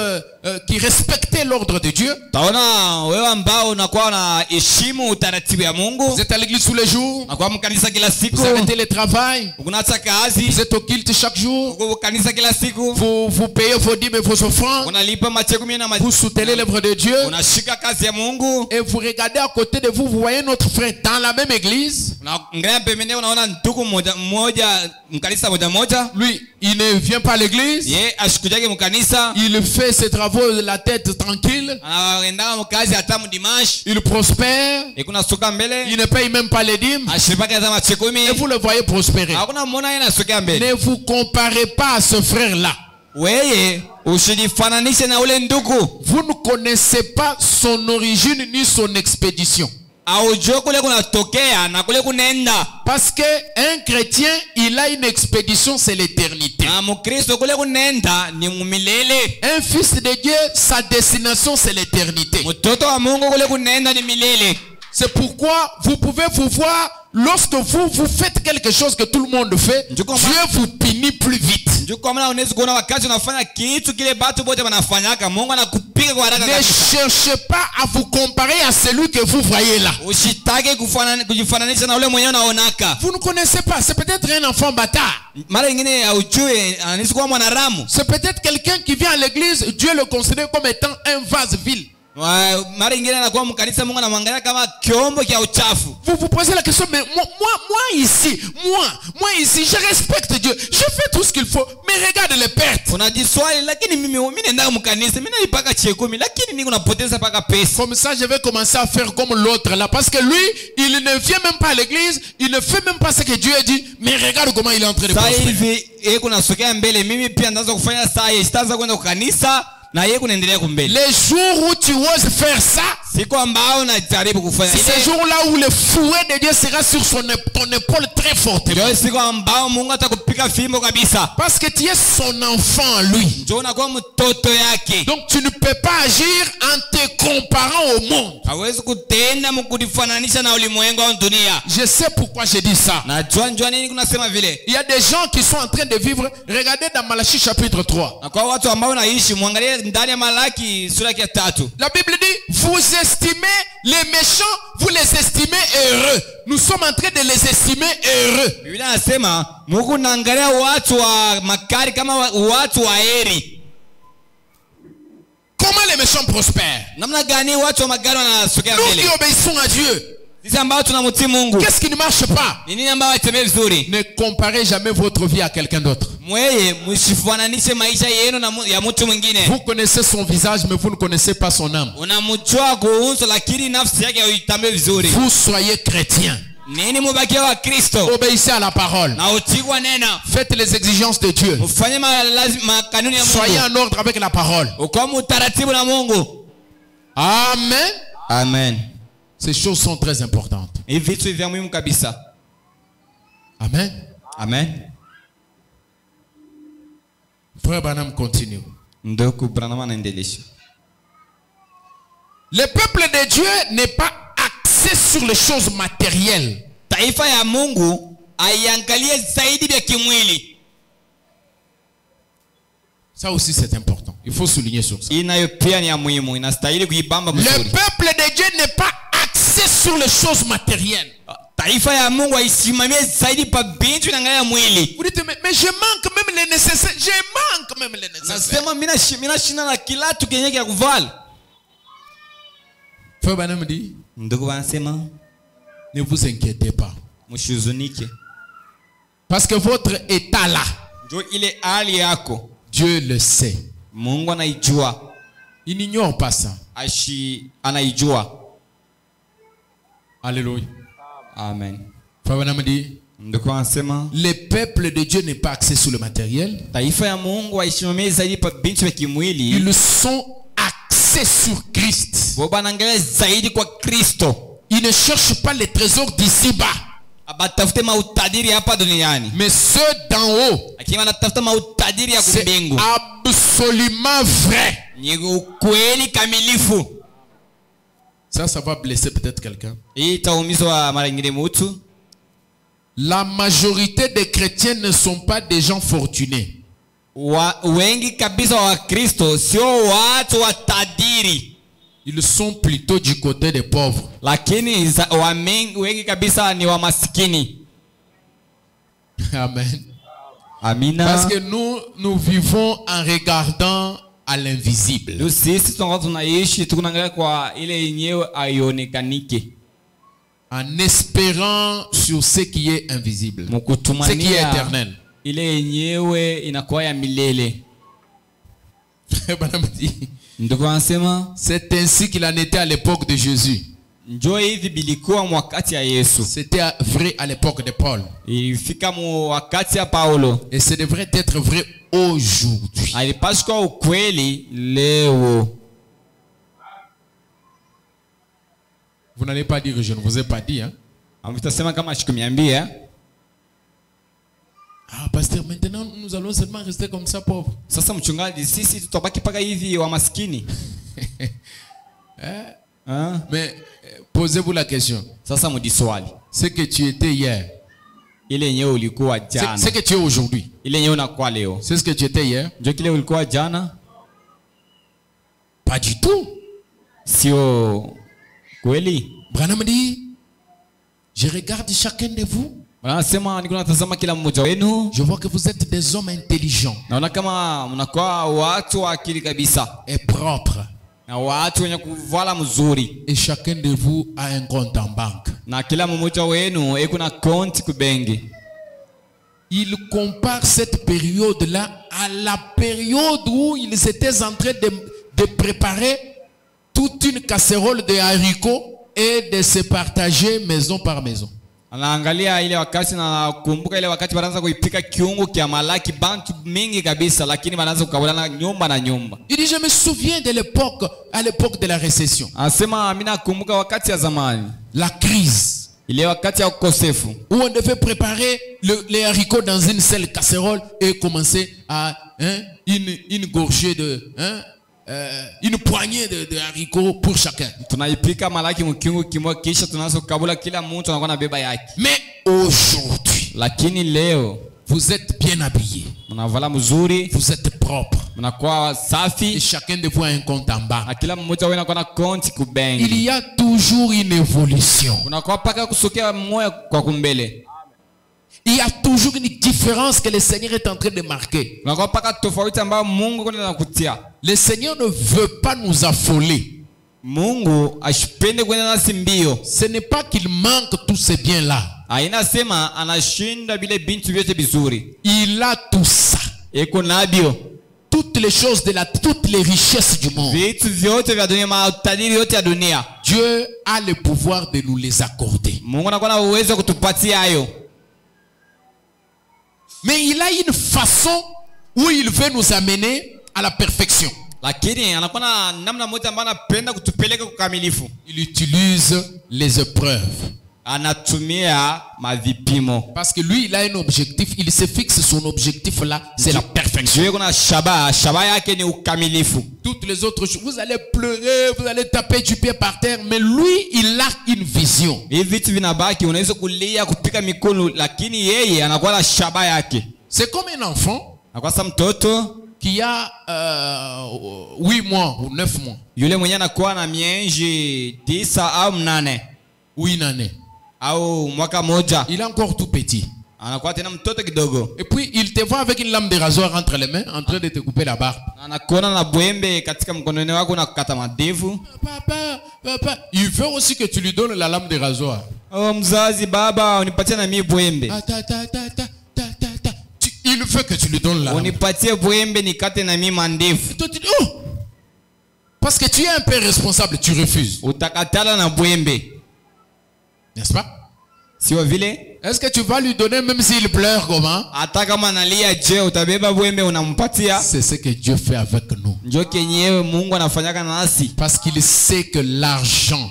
qui respectaient l'ordre de Dieu. taona wewe ambao unakuwa na heshimu utaratibu ya Mungu, Vous êtes à l'église tous les jours. unakuwa mkanisa kila siku, Vous arrêtez le travail. unaacha kazi, Vous êtes au culte chaque jour. uko kanisa kila siku, Vous payez vos dîmes et vos offrandes. unalipa machekumi na Vous soutenez l'œuvre de Dieu. unashika kazi ya Mungu, Et vous regardez à côté de vous, vous voyez notre frère dans la même église. unaangalia pembeni, unaona ndugu mmoja mkanisa moja, Lui, il ne vient pas à l'église. ye ashikujake mkanisa, Il fait ses travaux de la tête tranquille. anaenda mkazi hata mdimash, Il prospère. ikuna soka mbele, Il ne paye même pas les dîmes. ashipaka hata machekumi, Et vous le voyez prospérer. hakuna mmoja yeye anasokea mbele. Ne vous comparez pas à ce frère-là. Weye usijifananishe na ule ndugu, Vous ne connaissez pas son origine ni son expédition. aujue kule kunatokea na kule kunaenda. Parce qu'un chrétien, il a une expédition, c'est l'éternité. Na mukristo kule kunaenda ni mumilele. Un fils de Dieu, sa destination, c'est l'éternité. Mtoto wa Mungu kule kunaenda ni milele. C'est pourquoi vous pouvez vous voir, lorsque vous faites quelque chose que tout le monde fait, Dieu vous punit plus vite. Ndio kwa maana unaweza kuona wakati unafanya kitu kile watu wote wanafanyaka, Mungu anakupiga kwa haraka Ne kabisa. cherchez pas à vous comparer à celui que vous voyez là. Usitake kujifananisha na ule mwenyewe unaonaka. Vous ne connaissez pas, c'est peut-être un enfant bâtard. Mara nyingine haujui anaweza kuwa mwanadamu. C'est peut-être quelqu'un qui vient à l'église, Dieu le considère comme étant un vase vil. Mara nyingine anakuwa mkanisa, Mungu anamwangalia kama kiombo cha uchafu. Vous vous posez la question, mais moi ici, je respecte Dieu, je fais tout ce qu'il faut, mais regarde les pertes. Unajiswali, lakini mimi naenda mkanisa, mimi nalipaka chekumi, lakini niko napoteza paka pesa. Comme ça, je vais commencer à faire comme l'autre là, parce que lui, il ne vient même pas à l'église, il ne fait même pas ce que Dieu a dit, mais regarde comment il est en train de Sasa prospérer. hivi kuna sokea mbele, mimi pia ndaanza kufanya saa hii, sitaanza kwenda kanisa na yeye kunaendelea kumbele. Les jours où tu oses faire ça, siku ambao unajaribu kufanya c'est ce jour-là où le fouet de Dieu sera sur ton épaule très fortement. ndio siku ambao Mungu atakupika fimbo kabisa, parce que tu es son enfant lui. ndio unakuwa mtoto yake. Donc tu ne peux pas agir en te comparant au monde. hawezi kutenda mkujifananisha na ulimwengu wa dunia. Je sais pourquoi je dis ça. Najua njua nini kunasema vile. Il y a des gens qui sont en train de vivre, regardez dans Malachie chapitre 3. Na kwa watu ambao wanaishi, muangalie ndani ya Malaki sura ya 3. La Bible dit, vous estimez les méchants, vous les estimez heureux. Nous sommes en train de les estimer heureux. Biblia inasema Mungu naangalia watu wa makari kama watu wa heri. Comment les méchants prospèrent? Namna gani watu wa magari wanasogea Nous mbele? qui obéissons à Dieu, Sisi ambao tunamtii Mungu, qu'est-ce qui ne marche pas? ni nini ambao haitembei vizuri? Ne comparez jamais votre vie à quelqu'un d'autre. Mweye msifananishe maisha yenu na ya mtu mwingine. Vous connaissez son visage, mais vous ne connaissez pas son âme. Unamjua kuhusu, lakini nafsi yake haitambui vizuri. Vous soyez chrétien. Nini mubakia wa Kristo? Obéissez à la parole. Na utigwa nena. Faites les exigences de Dieu. Ufanye makanuni ya Mungu. Soyez en ordre avec la parole. Uko utaratibu na Mungu. Amen. Amen. Ces choses sont très importantes. Hivi vitu vya muhimu kabisa. Amen. Amen. Frère Branham continue. Ndugu Branham anaendelea. Le peuple de Dieu n'est pas axé sur les choses matérielles. Taifa ya Mungu aiangalie zaidi vya kimwili. Ça aussi c'est important. Il faut souligner sur ça. Inayo pia ni ya muhimu, inastahili kuibamba Le vizuri. peuple de Dieu n'est pas axé sur les choses matérielles. Taifa ya Mungu aisimamie zaidi pa bintu inaangalia mwili. Vous dites mais je manque même les nécessaires. Je manque même les nécessaires. Nasema mina shina na kilatu kenye ya kuvala. Frère Branham dit, Ndugu wanasema ne vous inquiétez pas. msihuzunike. Parce que votre état là, Ndio ile hali yako Dieu le sait. Mungu anaijua. Il n'ignore pas ça. Anaijua. Alléluia. Amen. Frère Branham dit, Ndugu wanasema le peuple de Dieu n'est pas axé sur le matériel. taifa ya Mungu aisimamie zaidi pa bintu vya kimwili. Ils sont axés sur Christ. Boba anaangalia zaidi kwa Kristo. Ils ne cherchent pas les trésors d'ici-bas, Abatafute mautadiri hapa duniani, mais ceux d'en haut. lakini wanatafuta mautadiri ya C'est kumbingu. absolument vrai. Ni ukweli kamilifu. Ça va blesser peut-être quelqu'un. Hii itaumizwa mara nyingine mtu. La majorité des chrétiens ne sont pas des gens fortunés. wengi kabisa wa Kristo sio watu watajiri, Ils sont plutôt du côté des pauvres. lakini wengi kabisa ni wa maskini. Amen. Amina. Parce que nous vivons en regardant à l'invisible. Sisi tunaishi tunaangalia kwa ile yenyewe haionekanike, En espérant sur ce qui est invisible. Ce qui est mkutumania éternel. ile yenyewe inakuwa ya milele. Ndio wanasema C'est ainsi qu'il en était à l'époque de Jésus. njoo hivi bilikuwa wakati ya Yesu, C'était vrai à l'époque de Paul. ilifika wakati ya Paulo, Et ça devrait être vrai aujourd'hui. alipaswa ukweli leo. Vous n'allez pas dire, je ne vous ai pas dit. Hein? Amtasema kama shikumiambia, Ah, pasteur, maintenant nous allons seulement rester comme ça pauvres. sasa mchungaji, sisi tutabaki paka hivi wa maskini. Mais posez-vous la question. Sasa mjiswali, Ce que tu étais hier, ile yenyewe ulikuwa ce jana, que tu es aujourd'hui, ile yenyewe unakuwa leo, c'est ce que tu étais hier? njoo kile ulikuwa jana? Pas du tout. Sio kweli. Branham dit, je regarde chacun de vous. Wanasema niko natazama kila mmoja wenu, Je vois que vous êtes des hommes intelligents naona kama mnakuwa watu wa akili kabisa et propres. na watu wenye kuvala mzuri, Et chacun de vous a un compte en banque. na kila mmoja wenu eko na konti kubengi. Il compare cette période-là à la période où ils étaient en train de préparer toute une casserole de haricots et de se partager maison par maison. Anaangalia ile wakati na nakumbuka ile wakati wanaanza kuipika kiungo kia malaki bantu mingi kabisa, lakini wanaanza kukabulana nyumba na nyumba. Il dit, je me souviens de l'époque, à l'époque de la récession. Anasema mimi nakumbuka wakati ya zamani, La crise. ile wakati ya ukosefu, Où on devait préparer les haricots dans une seule casserole et commencer à une gorgée de... une poignée de haricots pour chacun. tunaipika malaki mkiungo kimoja, kisha tunaanza kukabula, kila mtu anakuwa na beba yake. Mais aujourd'hui, Lakini leo vous êtes bien habillés. mnavala mzuri, Vous êtes propres. mnakuwa Et safi, chacun de vous a un compte en banque. na kila mmoja wenu anakuwa na konti Il kubengi. y a toujours une évolution. Unakuwa paka kusokea moyo kwa kumbele. Il y a toujours une différence que le Seigneur est en train de marquer. Unakuwa paka tofauti ambayo Mungu kuna anakutia. Le Seigneur ne veut pas nous affoler. Mungu ashipende kwenda nasi mbio. Ce n'est pas qu'il manque tous ces biens-là. Haina sema anashinda vile bintu vyote vizuri. Il a tout ça. Eko nabio. Toutes les choses toutes les richesses du monde. Vitu vyote vya dunia, matajiri yote ya dunia. Dieu a le pouvoir de nous les accorder. Mungu anakuwa na uwezo kutupatia hayo. Mais il a une façon où il veut nous amener à la perfection. Lakini anakuwa na namna moja ambayo anapenda kutupeleka kukamilifu. Il utilise les épreuves. Anatumia mavipimo. Parce que lui, il a un objectif. Il se fixe son objectif là. C'est la perfection. Dieu kuna shaba yake ni ukamilifu. Toutes les autres choses, vous allez pleurer, vous allez taper du pied par terre. Mais lui, il a une vision. Hivi vitu vinabaki, unaweza kulia kupika mikono, lakini yeye anakuwa na shaba yake. C'est comme un enfant Anakuwa sa mtoto qui a 8 mois ou 9 mois yule mwenye anakuwa na miezi 9 au 8 ou une année. au mwaka moja, Il est encore tout petit. anakuwa tena mtoto kidogo. Et puis, il te voit avec une lame de rasoir entre les mains en train de te couper la barbe. Anakuona na bwembe katika mkononi wako na kukata madevu. Papa, papa, il veut aussi que tu lui donnes la lame de rasoir. Oh, mzazi, baba, unipatie na mimi bwembe. Il veut que tu lui donnes la lame. Unipatie bwembe nikate na mimi mandevu. Toi, tu dis, oh! Parce que tu es un peu responsable, tu refuses. Utakatala na bwembe. N'est-ce pas? Sio vile? Est-ce que tu vas lui donner même s'il pleure comment? Hata kama analia, je, utabeba bwembe unampatia? C'est ce que Dieu fait avec nous. Njoo kenyewe Mungu anafanyaka nasi. Parce qu'il sait que l'argent,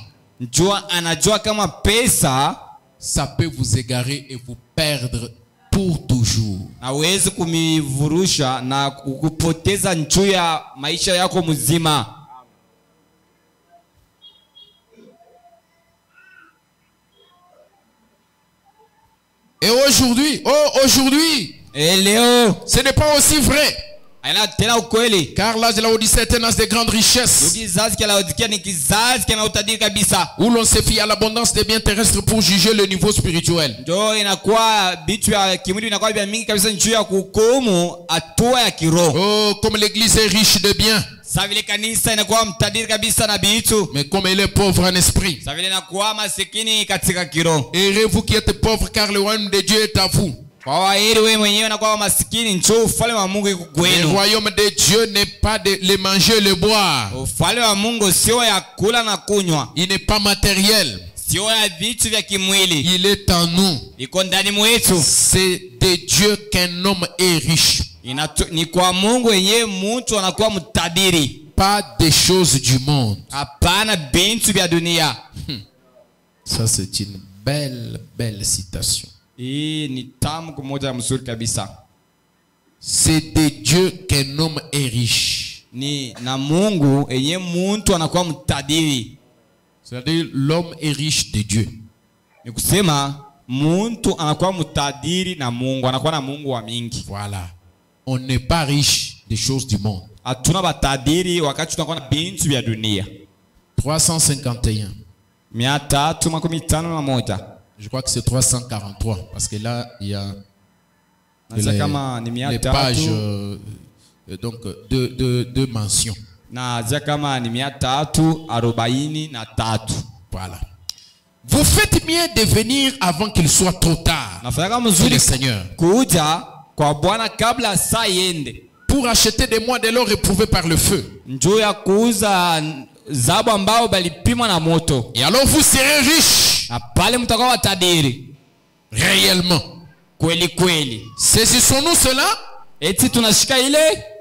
Anajua kama pesa ça peut vous égarer et vous perdre pour toujours. hawezi kumivurusha na kukupoteza njuu ya maisha yako mzima. Et aujourd'hui, Leo ce n'est pas aussi vrai. Aina tena ukweli. Car l'âge de Laodicée est un âge de grande richesse, Kizazi cha Laodikia ni kizazi kina utajiri kabisa. où l'on se fie à l'abondance des biens terrestres pour juger le niveau spirituel. Ndio inakuwa vitu vya kimwili inakuwa vya mingi kabisa juu ya kuhukumu hatua ya kiroho. Oh, comme l'église est riche de biens, Sasa vile kanisa inakuwa mtajiri kabisa na vitu. mais comme elle est pauvre en esprit. Sasa vile inakuwa masikini katika kiroho. Heureux vous qui êtes pauvres, car le royaume de Dieu est à vous. Kwa waheri wewe mwenyewe unakuwa masikini, njoo ufalme wa Mungu iko Le kwenu. royaume de Dieu n'est pas de le manger et le boire. Ufalme wa Mungu sio ya kula na kunywa, Il n'est pas matériel. sio ya vitu vya kimwili, Il est en nous. iko ndani mwetu. C'est de Dieu qu'un homme est riche. Ni kwa Mungu yenyewe mtu anakuwa mtajiri, Pas des choses du monde. hapana vitu vya dunia. Ça, c'est une belle citation. Hii ni tamko moja mzuri kabisa. C'est de Dieu qu'un homme est riche. Ni na Mungu yenyewe mtu anakuwa mtajiri. C'est-à-dire l'homme est riche de Dieu. Ni kusema mtu anakuwa mtajiri na Mungu, anakuwa na Mungu wa mingi. Voilà. On n'est pas riche des choses du monde. Hatuna batajiri wakati tunakuwa na vitu vya dunia. 351. 351. Je crois que c'est 343. Parce que là, il y a les pages donc de mentions. Na kama ni 343. Voilà. Vous faites bien de venir avant qu'il soit trop tard. Nafanya Dit mzuri le Seigneur. kuja kwa Bwana kabla saa iende. Pour acheter des mois de l'or éprouvé par le feu. Njoo ya kuuza zabu ambao balipimwa na moto. Et alors vous serez riches. Na pale mtakuwa watajiri. Réellement. Kweli kweli. Saisissons-nous cela. Eti tunashika ile.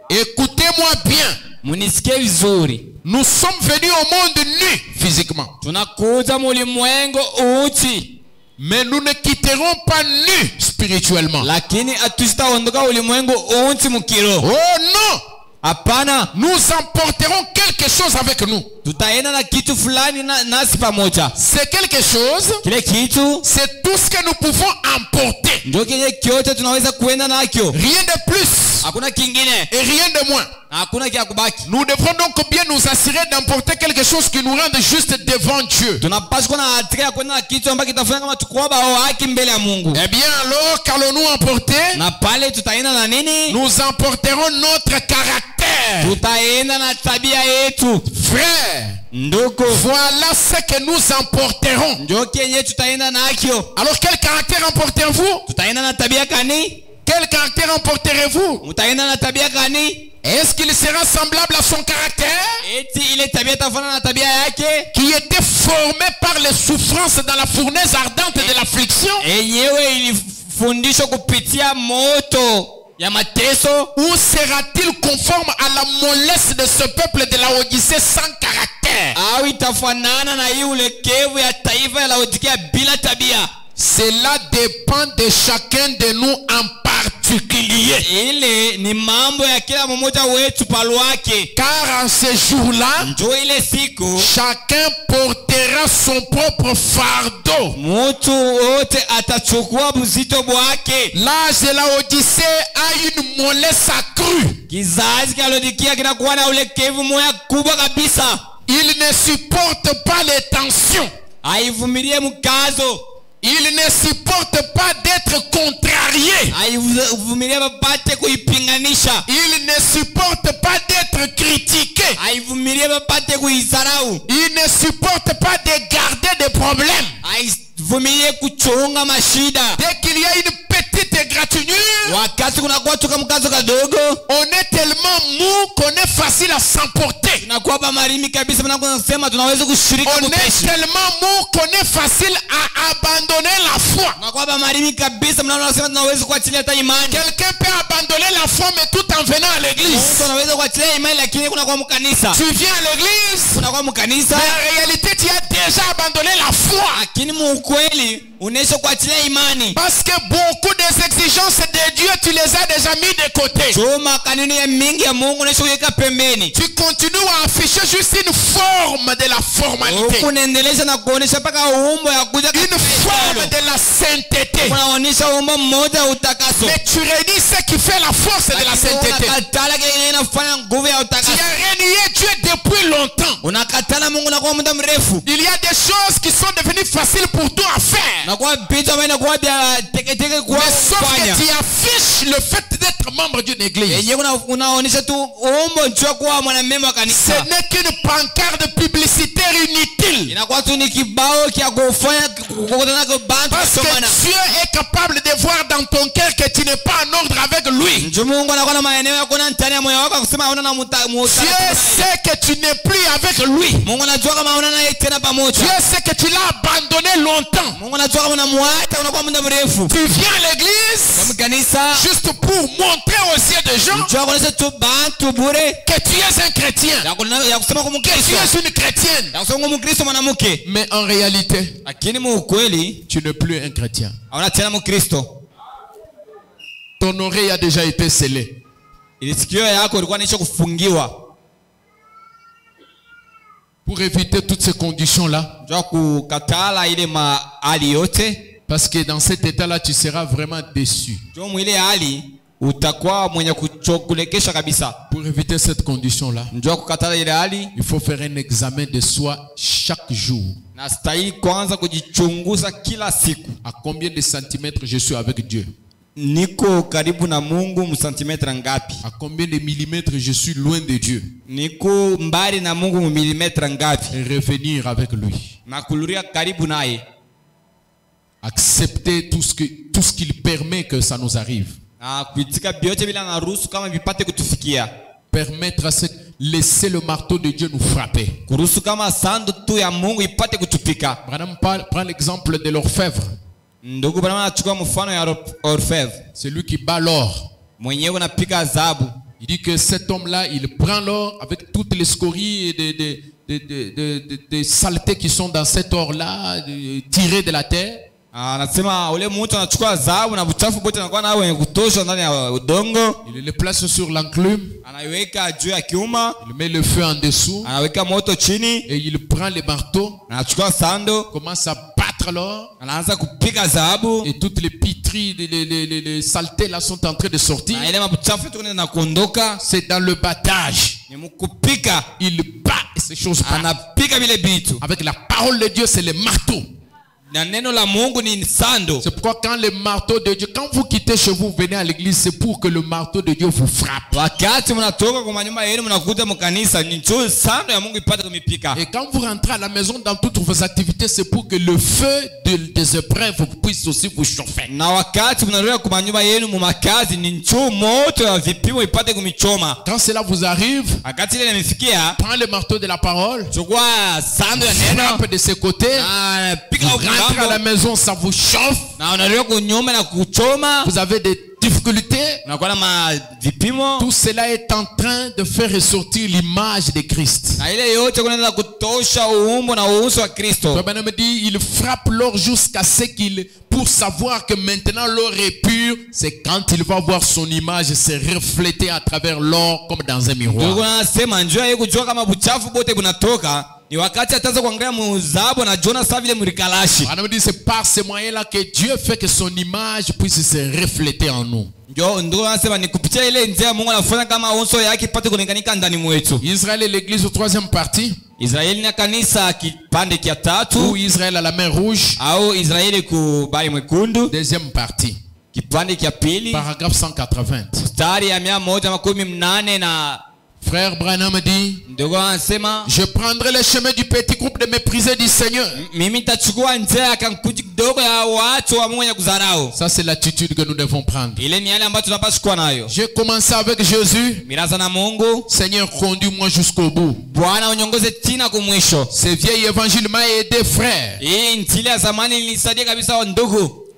Écoutez-moi bien. Munisikie vizuri. Nous sommes venus au monde nus physiquement. Tunakuja mulimwengu uchi. Mais nous ne quitterons pas nus spirituellement. Lakini atusitaondoka ulimwengu uchi mukiro. Oh non! Hapana. Nous emporterons quelque chose avec nous. Tutaenda na kitu fulani nasi pamoja. C'est quelque chose. Kile kitu. C'est tout ce que nous pouvons emporter. Ndio kile kyote tunaweza kuenda nakyo. Rien de plus. Hakuna kingine. Et rien de moins. Hakuna kia kubaki. Nous devrons donc bien nous assurer d'emporter quelque chose qui nous rende juste devant Dieu. Tunapaswa na hatia kwenda na kitu ambacho kitafanya kama tukuwa bao haki mbele ya Mungu. Eh bien alors, qu'allons-nous emporter? Na pale tutaenda na nini? Nous emporterons notre caractère. Tutaenda na tabia yetu. Frère, ndugu, voilà ce que nous emporterons. Ndio kenye tutaenda nakyo. Alors quel caractère emporterez-vous? Tutaenda na tabia gani? Quel caractère emporterez-vous? Mutaenda na tabia gani? Est-ce qu'il sera semblable à son caractère? Eti ile tabia tafana na tabia yake qui était formé par les souffrances dans la fournaise ardente de l'affliction? Yenyewe ilifundishwa kupitia moto ya mateso. Ou sera-t-il conforme à la mollesse de ce peuple de Laodicée sans caractère? Au itafanana na hii ulekevu ya taifa ya Laodikia bila tabia? Cela dépend de chacun de nous en particulier. Ile ni mambo ya kila mmoja wetu palwake. Car en ce jour-là, ndio ile siku chacun portera son propre fardeau. Mtu wote atachukua mzito wake. L'âge de Laodicée a une mollesse accrue. Kizazi cha Laodikia kinakuwa na ulekevu moya kubwa kabisa. Il ne supporte pas les tensions. Haivumilie mkazo. Il ne supporte pas d'être contrarié. Il ne supporte pas d'être critiqué. Il ne supporte pas de garder des problèmes. Dès qu'il y a une petite égratignure, on est tellement mou qu'on est facile à s'emporter. On est tellement mou qu'on est facile à abandonner la foi. Quelqu'un peut abandonner la foi mais tout en venant à l'église. Tu viens à l'église, mais en réalité tu as déjà abandonné la foi. Parce que beaucoup des exigences de Dieu tu tu les as déjà mis de côté. chuma kanuni ya mingi ya Mungu na kuweka pembeni. Tu continues à afficher juste une forme de la formalité. Unaendeleza na kuonesha paka umbo ya kuja Une forme de la sainteté. unaonesha umbo mmoja utakaso. Mais tu réunis ce qui fait la force de la sainteté. Unakatala kile inafanya nguvu ya Tu utakaso. as renié Dieu depuis longtemps. Unakatala Mungu na kwa muda mrefu. Il y a des choses qui sont devenues faciles pour toi à faire. Na kwa vitu ambavyo kwa teketeke kwa Mais sauf kufanya. que tu affiches le fait d'être membre d'une église. Yenye unaonesha tu umbo njoo kwa mwanamemba wa Ce kanisa. n'est qu'une pancarte publicitaire inutile. Inakuwa tu ni kibao kia kufanya kukutana kwa bantu Parce que kusomana. Dieu est capable de voir dans ton cœur que tu n'es pas en ordre avec lui. Njoo Mungu anakuwa na maeneo ya kuona ndani ya moyo wako kusema hauna na Dieu sait que tu n'es plus avec lui. Mungu anajua kama hauna naye tena pamoja. Dieu sait que tu l'as abandonné longtemps. Mungu anajua kama unamwacha unakuwa muda mrefu. Tu viens à l'église Kwa kanisa juste pour montrer aux yeux des gens njoo kuonesha tu bantu bure que tu es un chrétien. ya kusema kwa Que tu Mkristo. es une chrétienne. Ya kusema kwa Mkristo mwanamke. Mais en réalité, Lakini mu ukweli tu n'es plus un chrétien. hauna tena Mkristo. Ton oreille a déjà été scellée. Ile sikio yako ilikuwa inaisha kufungiwa. Pour éviter toutes ces conditions-là. Njoo kukatala ile hali yote. Parce que dans cet état-là, tu seras vraiment déçu. Njoo mwile hali utakuwa mwenye kuchokulekesha kabisa. Pour éviter cette condition-là, Njoo kukatala ile hali. il faut faire un examen de soi chaque jour. Na stahili kwanza kujichunguza kila siku. À combien de centimètres je suis avec Dieu? Niko karibu na Mungu msantimetra ngapi? À combien de millimètres je suis loin de Dieu? Niko mbali na Mungu milimetra ngapi? Et revenir avec lui. Na kuluria karibu naye. Accepter tout ce qu'il permet que ça nous arrive. Na kuitika biote bila na ruhusu kama vipate kutufikia. Permettre à laisser le marteau de Dieu nous frapper. Kuruhusu kama sando tu ya Mungu ipate kutupika. Branham prend l'exemple de l'orfèvre. Ndugu Branham anachukua mfano ya orfèvre. Celui qui bat l'or. Mwenyewe anapika adhabu. Il dit que cet homme-là, il prend l'or avec toutes les scories et des saletés qui sont dans cet or-là, tirées de la terre. Anasema ule mtu anachukua adhabu na buchafu bote anakuwa nao wenye kutosha ndani ya udongo. Il le place sur l'enclume. Anaiweka juu ya kiuma. Il met le feu en dessous. Anaweka moto chini. Et il prend le marteau. Anachukua sando. Commence à battre l'or. Anaanza kupika adhabu. Et toutes les pitreries, les saletés là sont en train de sortir. Na ile mabuchafu tu na kuondoka. C'est dans le battage. Ni mkupika. Il bat ces choses pas. Anapika vile bitu. Avec la parole de Dieu, c'est le marteau. Na neno la Mungu ni sando. C'est pourquoi quand le marteau de Dieu, quand vous quittez chez vous, venez à l'église, c'est pour que le marteau de Dieu vous frappe. Wakati mnatoka kwa manyumba yenu mnakuja mkanisa ni njoo sando ya Mungu ipate kumipika. Et quand vous rentrez à la maison dans toutes vos activités, c'est pour que le feu des épreuves puisse aussi vous chauffer. Na wakati mnarudi kwa manyumba yenu mu makazi ni njoo moto ya vipimo ipate kumichoma. Quand cela vous arrive, wakati ile imefikia, prends le marteau de la parole, chukua sando ya neno, frappe de ses côtés, rentre à la maison, ça vous chauffe. Vous avez des difficultés. Tout cela est en train de faire ressortir l'image de Christ. Me dit, il frappe l'or jusqu'à ce qu'il, pour savoir que maintenant l'or est pur, c'est quand il va voir son image se refléter à travers l'or comme dans un miroir. Ni wakati ataanza kuangalia muzabu na Jona sasa vile mrikalashi. Anamdi c'est par ce moyen là que Dieu fait que son image puisse se refléter en nous. Ndio anasema ni kupitia ile njia Mungu anafanya kama uso yake ipate kuonekana ndani mwetu. Israël est l'église au troisième partie. Israeli na kanisa kipande kia tatu. Ou Israël à la mer rouge. Au Israeli ku bahari mwekundu. Deuxième partie. Kipande kia pili. Paragraphe 180. Mstari ya 118 na Frère Branham dit, je prendrai le chemin du petit groupe de méprisés du Seigneur. Ça c'est l'attitude que nous devons prendre. J'ai commencé avec Jésus. Seigneur, conduis-moi jusqu'au bout. Ce vieil évangile m'a aidé, frère.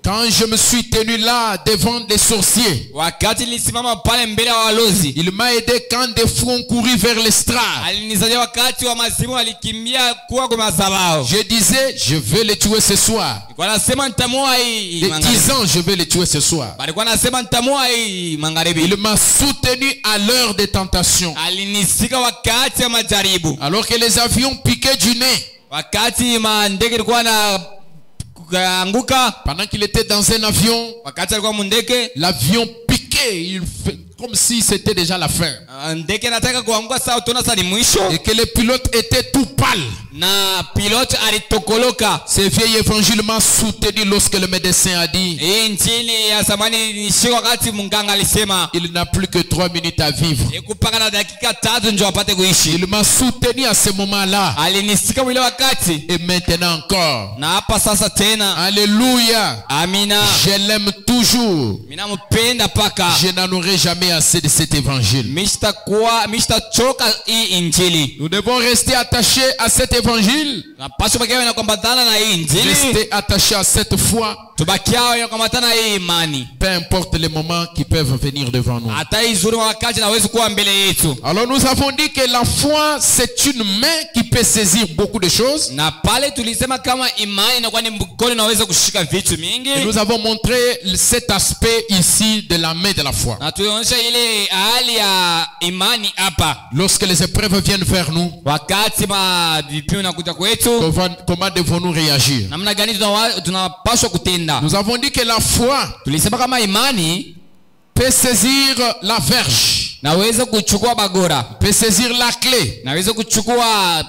Quand je me suis tenu là devant des sorciers, wakati nilisimama pale mbele ya walozi, il m'a aidé quand des fous ont couru vers l'estrade. alinisaidia wakati wa mazimu walikimbia kuwa kwa madhabahu. Je disais, je vais les tuer ce soir. Walikuwa nasema nitamua hii De magharibi. 10 ans, je vais les tuer ce soir. Walikuwa nasema nitamua hii magharibi. Il m'a soutenu à l'heure des tentations. Alinisika wakati ya majaribu. Alors que les avions piquaient du nez. Wakati mandege ilikuwa na kuanguka, Pendant qu'il était dans un avion, wakati alikuwa mundeke, l'avion piquait. Il fait comme si c'était déjà la fin. ndege nataka kuanguka, saa utaona saa ni mwisho, Et que le pilote était tout pâle. na pilote alitokoloka. Ce vieil évangile m'a soutenu lorsque le médecin a dit Hii nchini ya zamani nishika wakati munganga alisema il n'a plus que 3 minutes à vivre. kupaka na dakika 3 ndio apate kuishi. Il m'a soutenu à ce moment-là. Alinisika mwile wakati, Et maintenant encore. na hapa sasa tena. Alléluia. Amina. Je l'aime toujours. Mina mpenda paka. Je n'en aurai jamais assez de cet évangile. Mishtachoka hii injili. Nous devons rester attachés à cet évangile. Napaswa bakiwa na kwambatana na hii injili. Rester attachés à cette foi. Tubakiao ya kwambatana na hii imani. Peu importe les moments qui peuvent venir devant nous. Hata izuri wakati naweza kuwa mbele yetu. Alors nous avons dit que la foi c'est une main qui peut saisir beaucoup de choses. Na pale tulisema kama imani inakuwa ni mkono unaweza kushika vitu mingi. Et nous avons montré cet aspect ici de la main de la foi. Na tulionyesha ile hali ya imani hapa. Lorsque les épreuves viennent vers nous, Wakati vipimo nakuja kwetu, comment devons-nous réagir? namna gani tunapaswa kutenda? Nous avons dit que la foi Tulisema kama imani peut saisir la verge, naweza kuchukua bagora, peut saisir la clé naweza kuchukua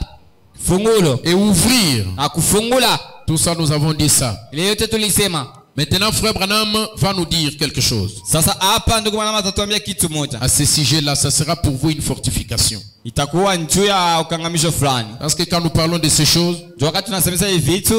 fungulo et ouvrir. na kufungula. Tout ça, nous avons dit ça. Ile yote tulisema. Maintenant, Frère Branham va nous dire quelque chose. Sasa hapa ndugu mwanama atatuambia kitu moja. À ce sujet-là, ça sera pour vous une fortification. Itakuwa njuu ya ukangamisho fulani. Parce que quand nous parlons de ces choses, Wakati tunasemesa hivi vitu,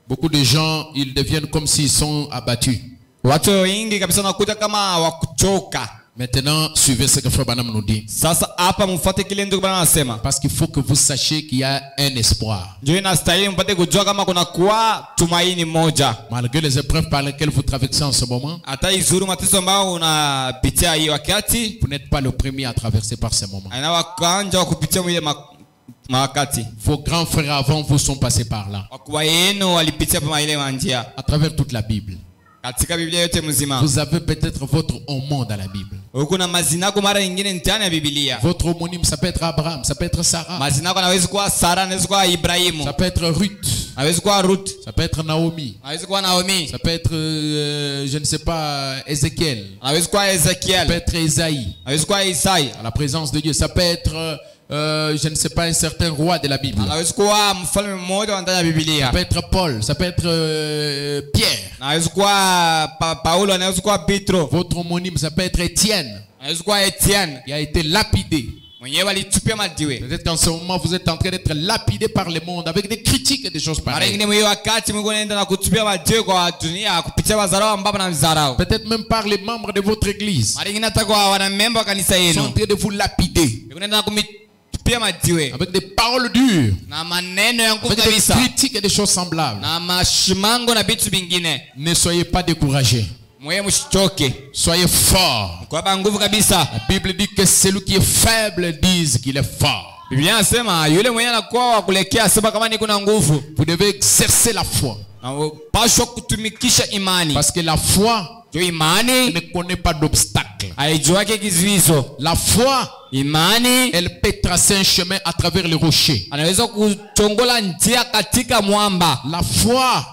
beaucoup de gens, ils deviennent comme s'ils sont abattus. watu wengi kabisa nakuta kama wakuchoka. Maintenant, suivez ce que Frère Branham nous dit. Sasa hapa mfuate kile ndugu bwana anasema. Parce qu'il faut que vous sachiez qu'il y a un espoir. Njoo inastahili mpate kujua kama kuna kuwa tumaini moja. Malgré les épreuves par lesquelles vous traversez en ce moment, Hata izuru mateso ambao unapitia hii wakati, vous n'êtes pas le premier à traverser par ces moments. aina wakanja wa kupitia mwile wakati. Vos grands frères avant vous sont passés par là. Wakubwa yenu walipitia pa ile njia. À travers toute la Bible. Katika Biblia yote mzima. Vous avez peut-être votre homo dans la Bible. Huko na mazina yako mara nyingine ndani ya Biblia. Votre homonyme, ça peut être Abraham, ça peut être Sarah. Mazina yako anaweza kuwa Sara, anaweza kuwa Ibrahimu, Ça peut être Ruth. anaweza kuwa Ruth, Ça peut être Naomi. anaweza kuwa Naomi, Ça peut être, je ne sais pas, Ézéchiel. anaweza kuwa Ça peut Ezekiel, être Isaïe. anaweza kuwa Isai, À la présence de Dieu. Ça peut être, je ne sais pas, un certain roi de la Bible. anaweza kuwa mfalme mmoja wa ndani ya Ça Biblia, peut être Paul. Ça peut être Pierre. anaweza kuwa Paulo, anaweza kuwa Petro, Votre homonyme, ça peut être Étienne, anaweza kuwa Etienne, qui a été lapidé. mwenyewe alitupia majiwe. Peut-être qu'en ce moment, vous êtes en train d'être lapidé par le monde avec des critiques et des choses Mara pareilles. nyingine mwe wakati Mungu anaenda na kutupia majiwe kwa dunia kupitia wazarao ambao na mzarao. Peut-être même par les membres de votre église. Mara nyingine hata kwa wanamemba wa kanisa Ils sont en yenu. train de vous lapider Unaenda na kumitupia majiwe avec des paroles dures, na maneno ya nguvu avec des kabisa critiques et des choses semblables. na mashimango na vitu vingine. Ne soyez pas découragés. Mwe msichoke. Soyez forts. Kwa nguvu kabisa. La Bible dit que celui qui est faible dise qu'il est fort. Biblia inasema yule mwenye anakuwa wa kulekea sema kama niko na nguvu. Vous devez exercer la foi. Na paswa kutumikisha imani. Parce que la foi Jo imani ne connaît pas d'obstacle. haijuake kizuizo. La foi, Imani elle peut tracer un chemin à travers les rochers. anaweza kuchongola njia katika mwamba. La foi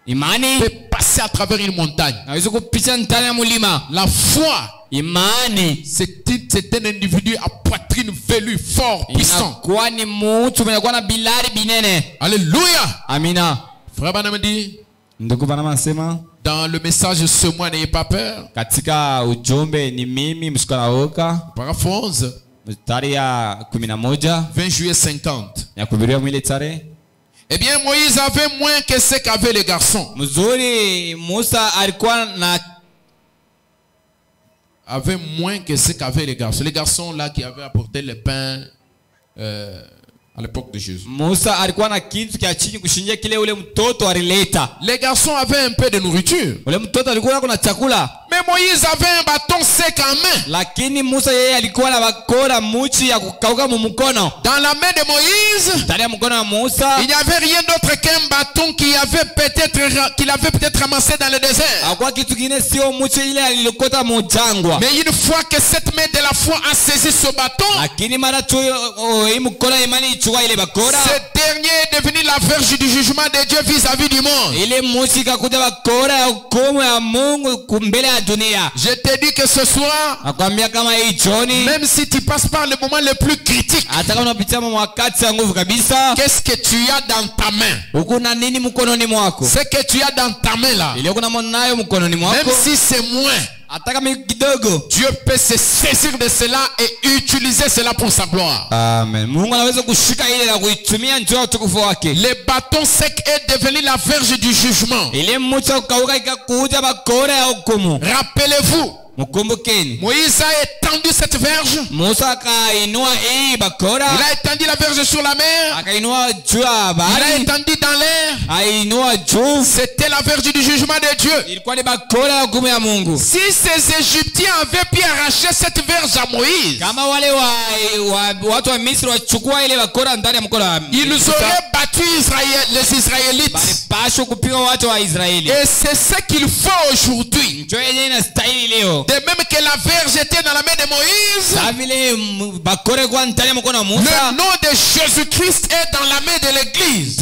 Imani peut passer à travers une montagne. anaweza kupita ndani ya mulima. La foi, Imani c'est un individu à poitrine velue, fort, puissant. inakuwa ni mtu mwenye kuwa na bilari binene. Alléluia. Amina. Frère Branham dit, Ndugu bana anasema dans le message ce mois, n'ayez pas peur. katika ujumbe ni mimi msikanaoka Paraphrase, mstari ya 11 20 juillet 50. ya kubiria mwile tarehe. Eh bien, Moïse avait moins que ce qu'avaient les garçons. Mzuri Musa alikuwa na Avait moins que ce qu'avaient les garçons. Les garçons là qui avaient apporté le pain à l'époque de Jésus. Musa alikuwa na kitu kia chini kushinjia kile ule mtoto alileta. Les garçons avaient un peu de nourriture. Ule mtoto alikuwa na chakula. Mais Moïse avait un bâton sec en main. Lakini Musa yeye alikuwa na bakora muchi ya kukauka mu mkono. Dans la main de Moïse, ndani ya mkono wa Musa, il n'y avait rien d'autre qu'un bâton qu'il avait peut-être ramassé dans le désert. Hakuwa kitu kingine sio muchi ile alilokota mu jangwa. Mais une fois que cette main de la foi a saisi ce bâton, lakini mara tu hii mkono imani ichukua ile bakora, ce dernier est devenu la verge du jugement de Dieu vis-à-vis du monde. Ile muchi kakuja bakora ya hukumu ya Mungu kumbele ya dunia. Je te dis que ce soir, nakwambia kama hii jioni, même si tu passes par le moment le plus critique, hata kama unapitia wakati wa nguvu kabisa, qu'est-ce que tu as dans ta main? Uko na nini mkononi mwako? Ce que tu as dans ta main là, ile uko nayo mkononi mwako, même si c'est moins, hata kama kidogo, Dieu peut se saisir de cela et utiliser cela pour sa gloire. Amen. Mungu anaweza kushika ile na kuitumia njoo utukufu wake. Le bâton sec est devenu la verge du jugement. Ile mmoja ukauka ikakuja bakora ya hukumu. Rappelez-vous, Mukumbukeni, Moïse a étendu cette verge. Musa akainua hii bakora. Il a étendu la verge sur la mer. Akainua juu ya bahari. Il a étendu dans l'air. Ainua juu. C'était la verge du jugement de Dieu. Ilikuwa ni bakora ya hukumu ya Mungu. Si ces Égyptiens avaient pu arracher cette verge à Moïse, kama wale watu wa Misri wachukua ile bakora ndani ya mkono wa ils auraient battu les Israélites. Basho kupiga watu wa Israeli. Et c'est ce qu'il faut aujourd'hui. Njoo yenyewe inastahili leo. De même que la verge était dans la main de Moïse, le nom de Jésus-Christ est dans la main de l'église.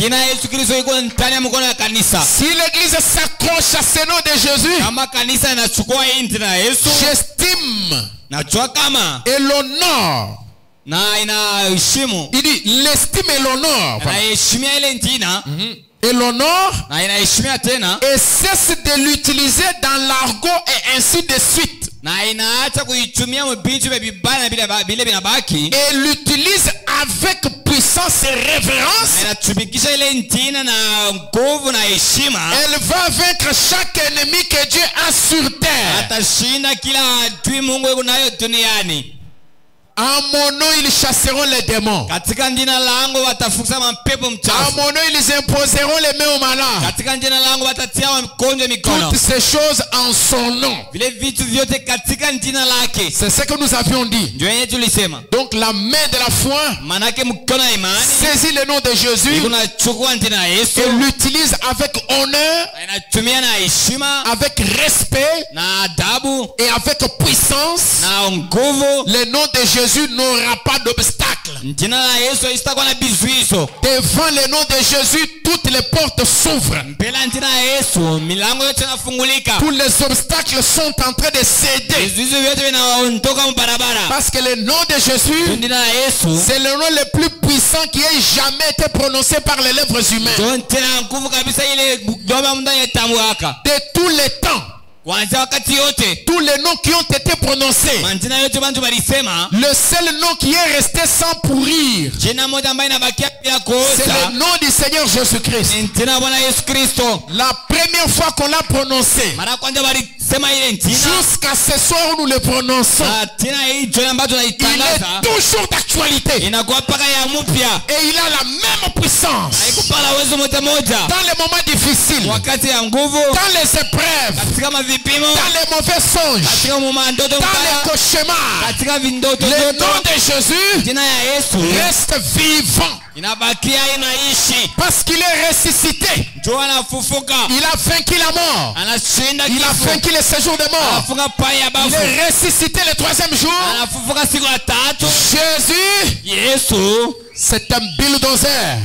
Si l'église s'accroche à ce nom de Jésus, j'estime et l'honneur. Il dit l'estime et l'honneur. Et l'honneur, et cesse de l'utiliser dans l'argot et ainsi de suite. Et l'utilise avec puissance et révérence. Elle va vaincre chaque ennemi que Dieu a sur terre. À mon nom, ils chasseront les démons. À mon nom, ils imposeront les mains aux malades. Toutes ces choses en son nom. C'est ce que nous avions dit. Donc la main de la foi saisit le nom de Jésus et l'utilise avec honneur, avec respect et avec puissance. Le nom de Jésus n'aura pas d'obstacle. Devant le nom de Jésus, toutes les portes s'ouvrent. Tous les obstacles sont en train de céder. Parce que le nom de Jésus, c'est le nom le plus puissant qui ait jamais été prononcé par les lèvres humaines. De tous les temps, tous les noms qui ont été prononcés, le seul nom qui est resté sans pourrir, c'est le nom du Seigneur Jésus-Christ. La première fois qu'on l'a prononcé, jusqu'à ce soir où nous le prononçons, il est toujours d'actualité. Et il a la même puissance dans les moments difficiles, dans les épreuves, dans les mauvais songes, dans les cauchemars. Le nom de Jésus reste vivant. Parce qu'il est ressuscité. Il a vaincu la mort. Il a vaincu le séjour de mort. Il est ressuscité le troisième jour. Jésus, c'est un bulldozer.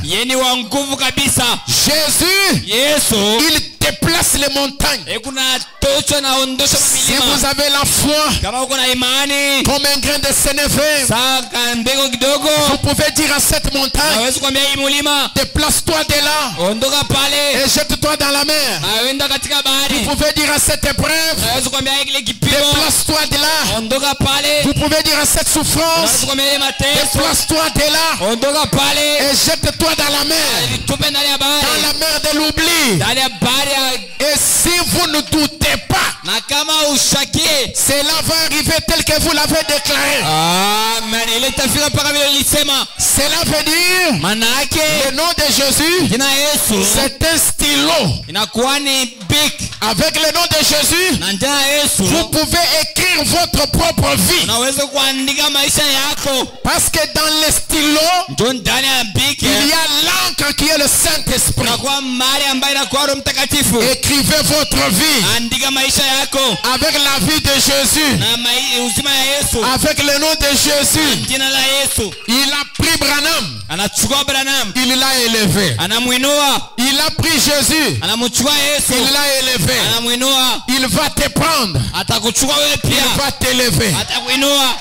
Jésus, il déplace les montagnes. Si vous avez la foi comme un grain de sénévé, vous pouvez dire à cette montagne, déplace-toi de là et jette-toi dans la mer. Vous pouvez dire à cette épreuve, déplace-toi de là. Vous pouvez dire à cette souffrance, déplace-toi de là et jette-toi dans la mer. Dans la mer de l'oubli. Et si vous ne doutez pas, yake. Cela va arriver tel que vous l'avez déclaré. Amen. Ile itafika mpaka vile nilisema. Cela veut dire Maana yake le nom de Jésus, jina Yesu c'est un stylo. inakuwa ni big. Avec le nom de Jésus, Na jina Yesu vous pouvez écrire votre propre vie. unaweza kuandika maisha yako. Parce que dans le stylo, Ndio ndani ya big il y a l'encre qui est le Saint-Esprit. inakuwa mali ambayo inakuwa Roho Mtakatifu. Écrivez votre vie Andika maisha yako avec la vie de Jésus. na uzima ya Yesu. Avec le nom de Jésus, Jina la Yesu. il a pris Branham, Anachukua Branham, il l'a élevé. anamuinua. Il a pris Jésus, Anamchukua Yesu, il l'a élevé. anamuinua. Il va te prendre, Atakuchukua wewe il pia, va t'élever. atakuinua.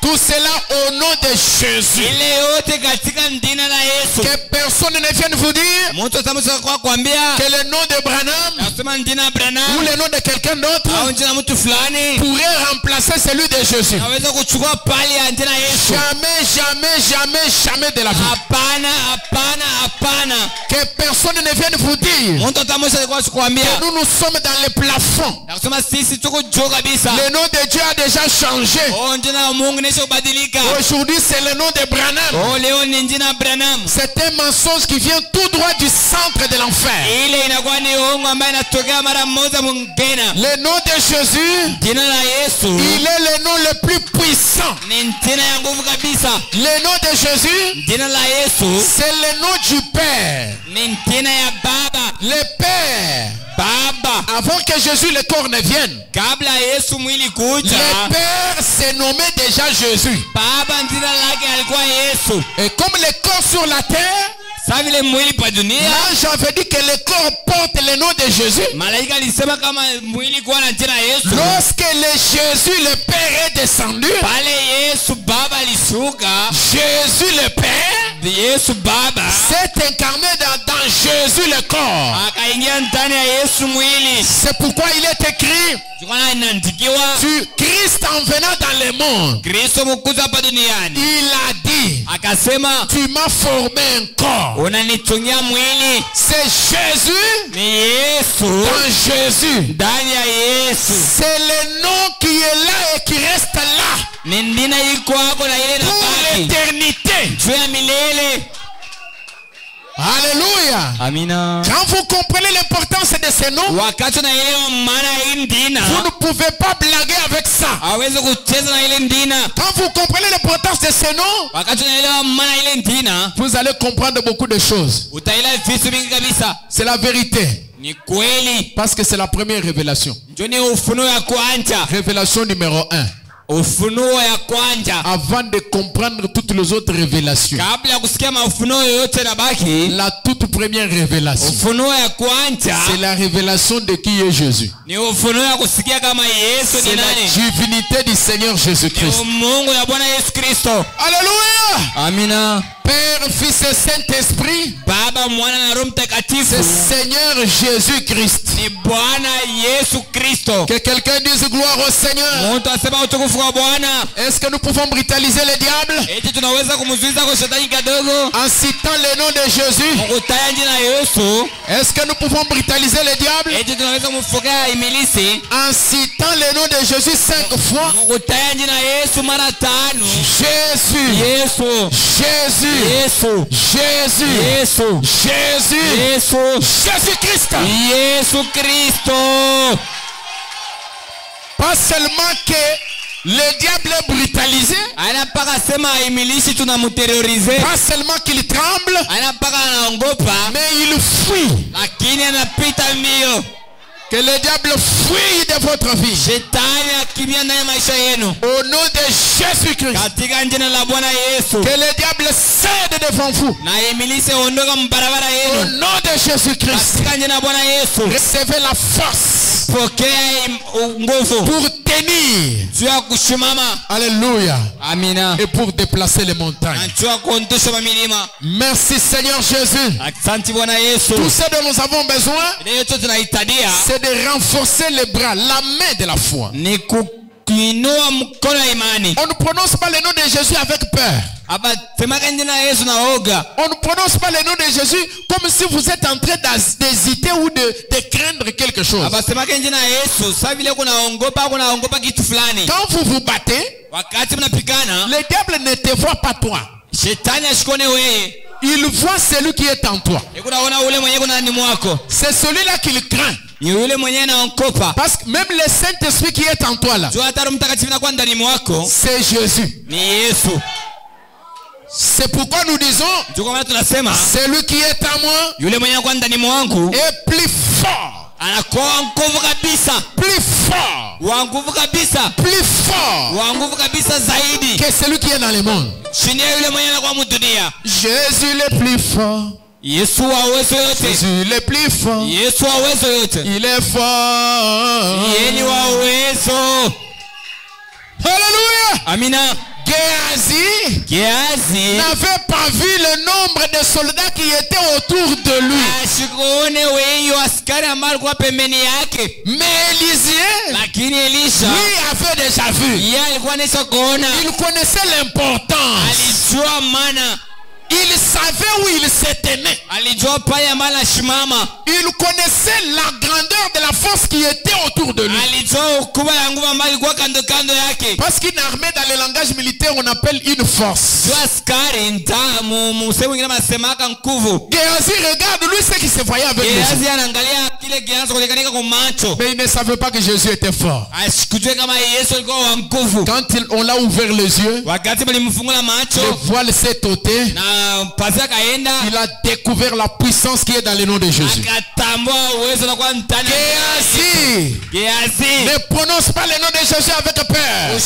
Tout cela au nom de Jésus. Ile yote katika jina la Yesu. Que personne ne vienne vous dire Mtu atamsema kwa kuambia que le nom de Branham nasema jina ou Branham le nom de quelqu'un d'autre au jina mtu fulani pourrait remplacer celui de Jésus. naweza kuchukua pale ya jina Yesu. Jamais, jamais, jamais, jamais de la vie. Hapana, hapana, hapana. Que personne ne vienne vous dire Mtu atamsema kwa kuambia que nous sommes dans le plafond. nasema sisi tuko juu kabisa. Le nom de Dieu a déjà changé. Oh, jina la Mungu kubadilika. Aujourd'hui, c'est le nom de Branham. Oh, leo ni jina Branham. C'est un mensonge qui vient tout droit du centre de l'enfer. Ile inakuwa ni uongo ambayo inatokea mara moja mwingine. Le nom de Jésus, Jina la Yesu il est le nom le plus puissant. ni jina ya nguvu kabisa. Le nom de Jésus, Jina la Yesu c'est le nom du Père. ni jina ya Baba. Le Père. Baba. Avant que Jésus le corps ne vienne, Kabla Yesu mwili kuja, le Père s'est nommé déjà Jésus. Baba jina lake alikuwa Yesu. Et comme le corps sur la terre, Sasa vile mwili pa dunia, l'ange avait dit que le corps porte le nom de Jésus. malaika alisema kama mwili kuwa na jina Yesu. Lorsque le Jésus, le Père est descendu, Pale Yesu Baba alishuka, Jésus le Père Yesu Baba s'est incarné dans Jésus le corps. akaingia ndani ya Yesu mwili. C'est pourquoi il est écrit, Tukana inaandikiwa Christ en venant dans le monde, Kristo mkuja hapa duniani il a dit, akasema, tu m'as formé un corps. unanitungia mwili. C'est Jésus Ni Yesu dans Jésus. ndani ya Yesu. C'est le nom qui est là et qui reste là Ni ndina iko hapo na ile pour inabaki l'éternité. juu ya milele. Alléluia. Amina. Quand vous comprenez l'importance de ces noms, Wakati unaelewa maana ya hii ndina, vous ne pouvez pas blaguer avec ça. hawezi kucheza na ile ndina. Quand vous comprenez l'importance de ces noms, Wakati unaelewa maana ile ndina, vous allez comprendre beaucoup de choses. utaelewa vitu vingi kabisa. C'est la vérité. Ni kweli. Parce que c'est la première révélation. Ndio ni ufunuo ya kwanza. Révélation numéro 1. Ufunuo ya kwanza. Avant de comprendre toutes les autres révélations. Kabla ya kusikia mafunuo yote na baki, La toute première révélation, ufunuo ya kwanza c'est la révélation de qui est Jésus. ni ufunuo ya kusikia kama Yesu ni C'est la nani. divinité du Seigneur Jésus-Christ. Ni Mungu ya Bwana Yesu Kristo. Alléluia. Amina. Père, Fils et Saint-Esprit, Baba, Mwana na Roho Mtakatifu c'est Seigneur Jésus-Christ. ni Bwana Yesu Kristo. Que quelqu'un dise gloire au Seigneur. Mtu asema utukufu kwa Bwana. Est-ce que nous pouvons brutaliser le diable Eti tunaweza kumzuiza kwa shetani kidogo en citant le nom de Jésus? mkutaya jina Yesu. Est-ce que nous pouvons brutaliser le diable Eti tunaweza kumfokea imilisi en citant le nom de Jésus 5 fois? mkutaya jina Yesu mara 5. Jésus, Yesu, Jésus, Yesu, Jésus, Yesu, Jésus, Yesu, Jésus-Christ. Yesu Kristo. Pas seulement que le diable est brutalisé, Anapaka sema imilisi tunamuterrorize. pas seulement qu'il tremble, Anapaka anaongopa mais il fuit. lakini anapita mbio. Que le diable fuit de votre vie. Shetani akimbia ndani ya maisha yenu Au nom de Jésus-Christ. katika jina la Bwana Yesu. Que le diable cède devant vous. Na imilisi ondoka mbarabara Au yenu nom de Jésus-Christ. katika jina la Bwana Yesu. Recevez la force Pokea nguvu pour tenir. juu ya kusimama. Alléluia. Amina. Et pour déplacer les montagnes. Na juu ya kuondosha mamilima. Merci Seigneur Jésus. Asante Bwana Yesu. Tout ce dont nous avons besoin, Ile yote tunahitadia c'est de renforcer les bras, la main de la foi. ni kuinua mkono wa imani. On ne prononce pas le nom de Jésus avec peur. On ne prononce pas le nom de Jésus comme si vous êtes en train d'hésiter ou de craindre quelque chose. Quand vous vous battez, le diable ne te voit pas toi. Il voit celui qui est en toi. C'est celui-là qu'il craint. Parce que même le Saint-Esprit qui est en toi là, c'est Jésus. C'est pourquoi nous disons, celui qui est en moi est plus fort. Plus fort. Plus fort que celui qui est dans le monde. Jésus le plus fort. Jésus le plus fort. Il est fort. Alléluia. Amina. Géasi n'avait pas vu le nombre de soldats qui étaient autour de lui. Mais Élisée, lui avait déjà vu. Il connaissait l'importance. Il savait où il se tenait. Il connaissait la grandeur de la force qui était autour de lui. Parce qu'une armée dans le langage militaire on appelle une force. Géasi regarde lui ce qui se voyait avec Jésus. Mais il ne savait pas que Jésus était fort. Quand on l'a ouvert les yeux, le voile s'est ôté. Il a découvert la puissance qui est dans le nom de Jésus. Géasi ne prononce pas le nom de Jésus avec peur.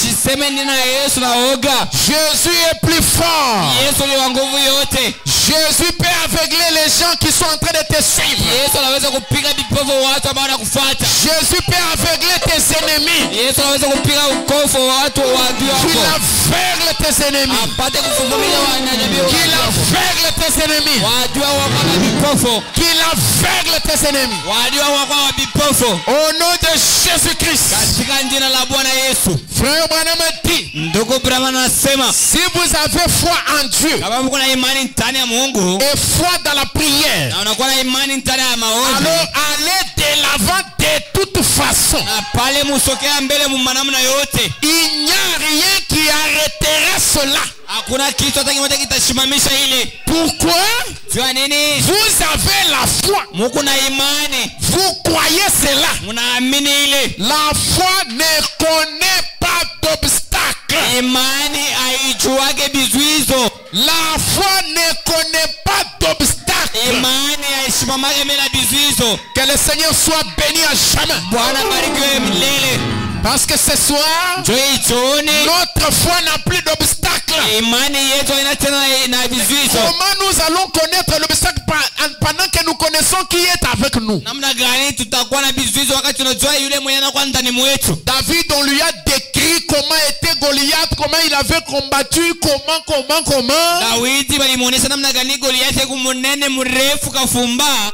Jésus est plus fort. Jésus peut aveugler les gens qui sont en train de te suivre. Jésus peut aveugler tes ennemis. Il aveugle tes ennemis. Qu'il aveugle tes ennemis. Qu'il aveugle tes ennemis. Au nom de Jésus-Christ. Frère Branham dit, si vous avez foi en Dieu et foi dans la prière, alors allez de l'avant de toute façon. Il n'y a rien qui arrêtera cela. Pourquoi? Vous avez la foi. Vous croyez cela. La foi ne connaît pas d'obstacle. La foi ne connaît pas d'obstacle. Que le Seigneur soit béni à jamais. Parce que ce soir, notre foi n'a plus d'obstacle. Comment nous allons connaître l'obstacle pendant que nous connaissons qui est avec nous? David, on lui a décrit comment était Goliath, comment il avait combattu, comment.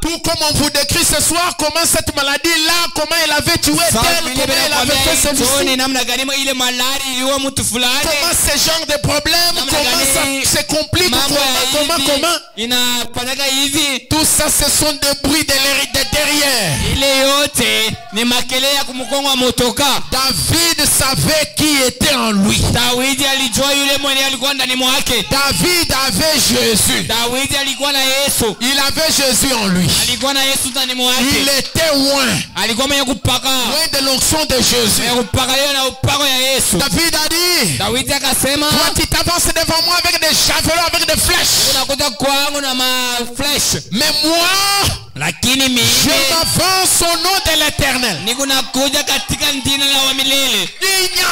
Tout comme on vous décrit ce soir, comment cette maladie-là, comment elle avait tué tel, comment elle avait fait ceci. Comment ce genre de problème, comment ça se complique, comment. Tout ça, ce sont des bruits de derrière. David savait qui était en lui. David avait Jésus. Il avait Jésus en lui. Il était loin de l'onction de Jésus. David a dit, toi tu t'avances devant moi avec des javelots, avec des flèches. Mais moi, je m'avance au nom de l'Éternel. Il n'y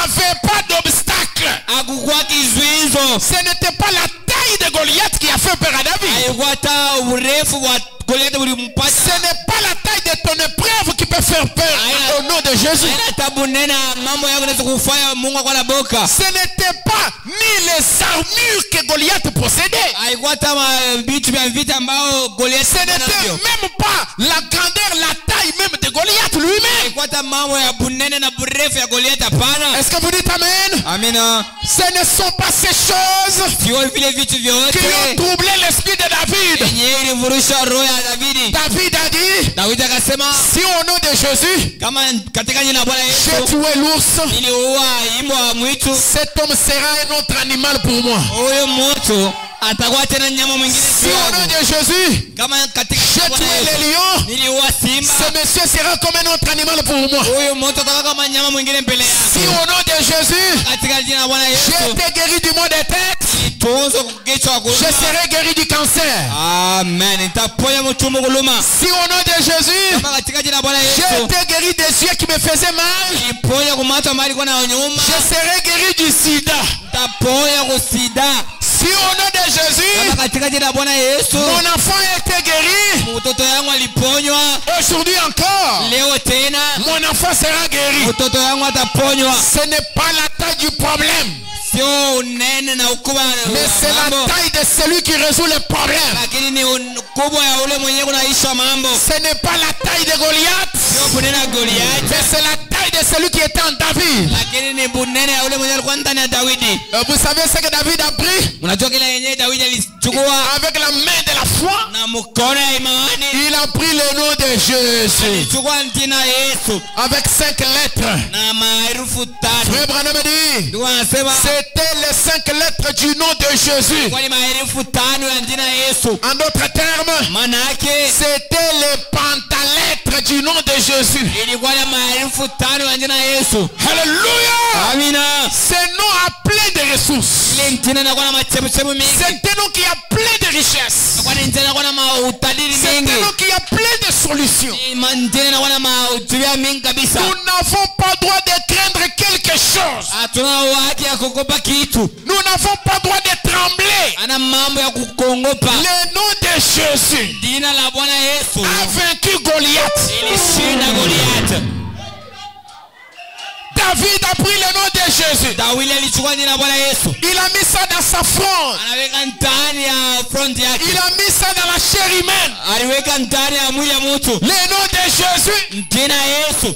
avait pas d'obstacle. Ce n'était pas la taille de Goliath qui a fait peur à David. Ce n'est pas la taille de ton épreuve qui peut faire peur au nom de Jésus. Ce n'était pas ni les armures que Goliath possédait. Ce n'était même pas la grandeur, la taille même de Goliath lui-même. Est-ce que vous dites Amen? Amen. Ce ne sont pas ces choses qui ont troublé l'esprit de David. David a dit, si au nom de Jésus, j'ai tué l'ours, cet homme sera un autre animal pour moi. Si au nom de Jésus, j'ai tué les lions, ce monsieur sera comme un autre animal pour moi. Si au nom de Jésus, j'ai été guéri du mal de tête, je serai guéri du cancer. Amen. Si au nom de Jésus, j'ai été guéri des yeux qui me faisaient mal, je serai guéri du sida. Si au nom de Jésus, mon enfant a été guéri, aujourd'hui encore, mon enfant sera guéri. Ce n'est pas la taille du problème, mais c'est la taille de celui qui résout les problèmes. Ce n'est pas la taille de Goliath, mais c'est la taille de celui qui était en David. Vous savez ce que David a pris? Avec la main de la foi, il a pris le nom de Jésus avec 5 lettres. Frère Branham dit, c'était les 5 lettres du nom de Jésus. En d'autres termes, c'était les pantalètres du nom de Jésus. Alléluia. Ce nom a plein de ressources. C'est un nom qui a plein de richesses. C'est un nom qui a plein de solutions. Nous n'avons pas droit de craindre quelque chose. Nous n'avons pas droit de trembler. Le nom de Jésus a vaincu Goliath. David a pris le nom de Jésus. Il a mis ça dans sa fronde. Il a mis ça dans la chair humaine. Le nom de Jésus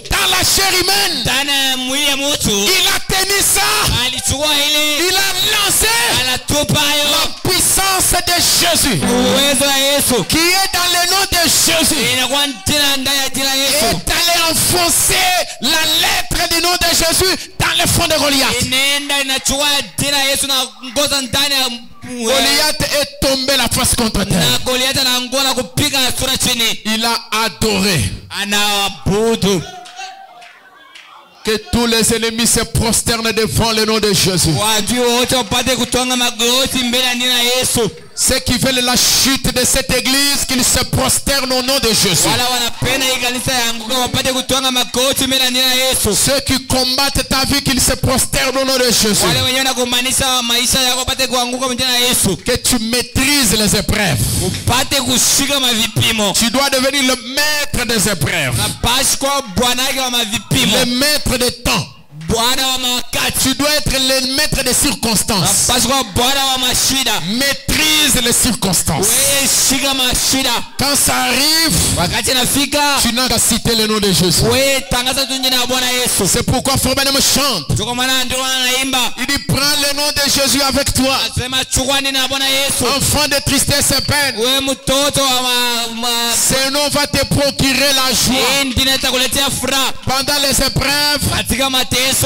dans la chair humaine. Il a tenu ça. Il a lancé la puissance de Jésus qui est dans le nom de Jésus. Et allé enfoncer la lettre du nom de Jésus dans le front de Goliath. Goliath est tombé la face contre terre. Il a adoré. Que tous les ennemis se prosternent devant le nom de Jésus. Ceux qui veulent la chute de cette église, qu'ils se prosternent au nom de Jésus. Ceux qui combattent ta vie, qu'ils se prosternent au nom de Jésus. Que tu maîtrises les épreuves. Tu dois devenir le maître des épreuves. Le maître des temps. Tu dois être le maître des circonstances. Maîtrise les circonstances. Quand ça arrive, tu n'as qu'à citer le nom de Jésus. C'est pourquoi Frère Branham chante. Il dit, prends le nom de Jésus avec toi. Enfant de tristesse et peine, ce nom va te procurer la joie. Pendant les épreuves,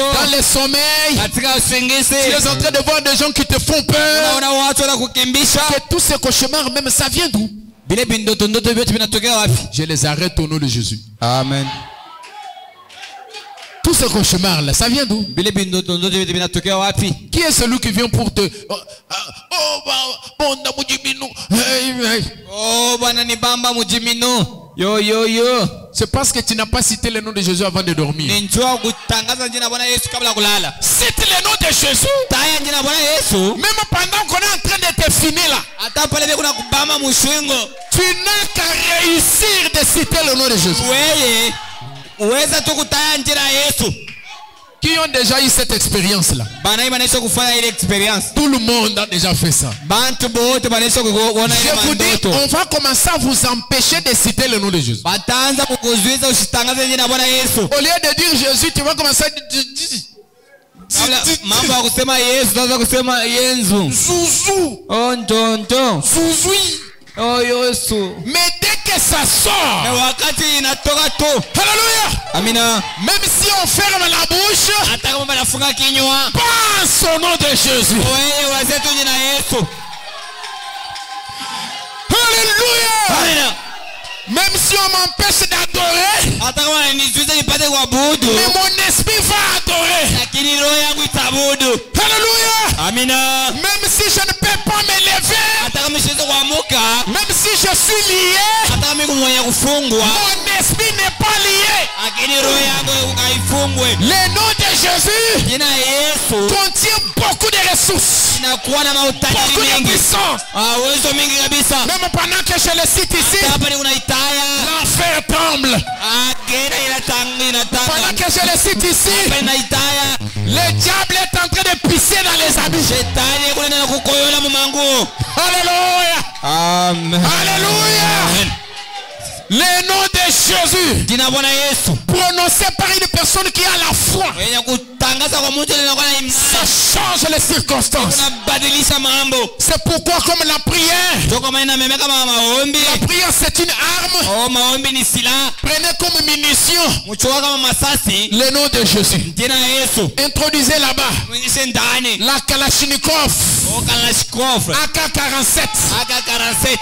dans le sommeil, tu es en train de voir des gens qui te font peur. Que tous ces cauchemars, même ça vient d'où? Je les arrête au nom de Jésus. Amen. Tous ces cauchemars là, ça vient d'où? Qui est celui qui vient pour te... C'est parce que tu n'as pas cité le nom de Jésus avant de dormir. Cite le nom de Jésus. Même pendant qu'on est en train de te finir là, tu n'as qu'à réussir de citer le nom de Jésus. uweza tu kutaya njira Yesu. Qui ont déjà eu cette expérience-là? Tout le monde a déjà fait ça. Je vous dis, on va commencer à vous empêcher de citer le nom de Jésus. Au lieu de dire Jésus, tu vas commencer à dire Zouzou. Zouzoui. Mais dès que ça sort, alléluia. Amina. Même si on ferme la bouche, pense au nom de Jésus. Alléluia. Amina. Même si on m'empêche d'adorer, mais mon esprit va adorer. Alléluia. Amina. Même si je ne peux pas m'élever, même si je suis lié, mon esprit n'est pas lié. Le nom de Jésus contient beaucoup de ressources, beaucoup de puissance. Même pendant que je le cite ici, l'enfer tremble. Pendant que je le cite ici, le diable est en train de pisser dans les habits. Alléluia. Amen. Alléluia. Le nom de Jésus, prononcé par une personne qui a la foi, ça change les circonstances. C'est pourquoi, comme la prière c'est une arme. Prenez comme munition le nom de Jésus. Introduisez là-bas la Kalachnikov, AK-47.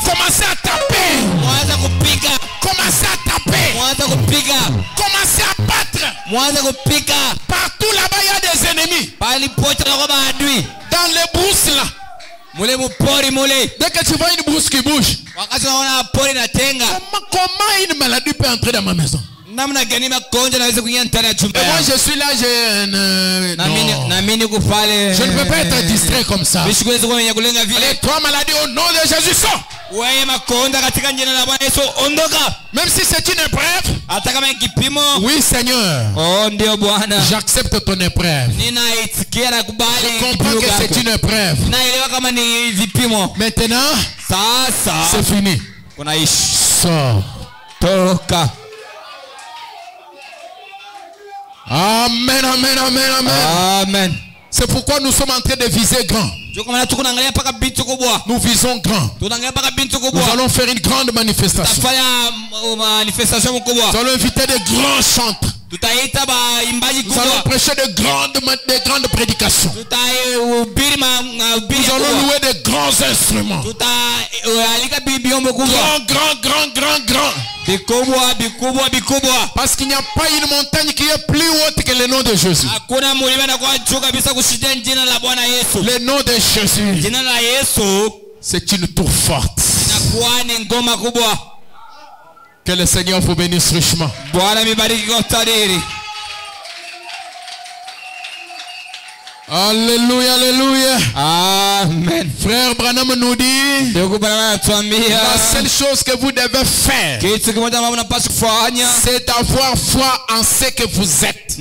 Commencez à taper. Commencez à taper. Commencez à battre. Partout là-bas, il y a des ennemis. Dans les brousses là. Dès que tu vois une brousse qui bouge, comment une maladie peut entrer dans ma maison? Et moi je suis là, je ne peux pas être distrait comme ça. Allez, toi maladie, au nom de Jésus, sors. Même si c'est une épreuve, oui Seigneur, j'accepte ton épreuve. Je comprends que c'est une épreuve. Maintenant, c'est fini. Sors. Amen, amen, amen, amen. Amen. C'est pourquoi nous sommes en train de viser grand. Nous visons grand. Nous allons faire une grande manifestation. Nous allons inviter de grands chantres. Nous allons prêcher de grandes prédications. Nous allons louer de grands instruments. Grand. Parce qu'il n'y a pas une montagne qui est plus haute que le nom de Jésus. Le nom de Jésus, c'est une tour forte. Que le Seigneur vous bénisse richement. Alléluia, alléluia. Amen. Frère Branham nous dit, la seule chose que vous devez faire, c'est d'avoir foi en ce que vous êtes.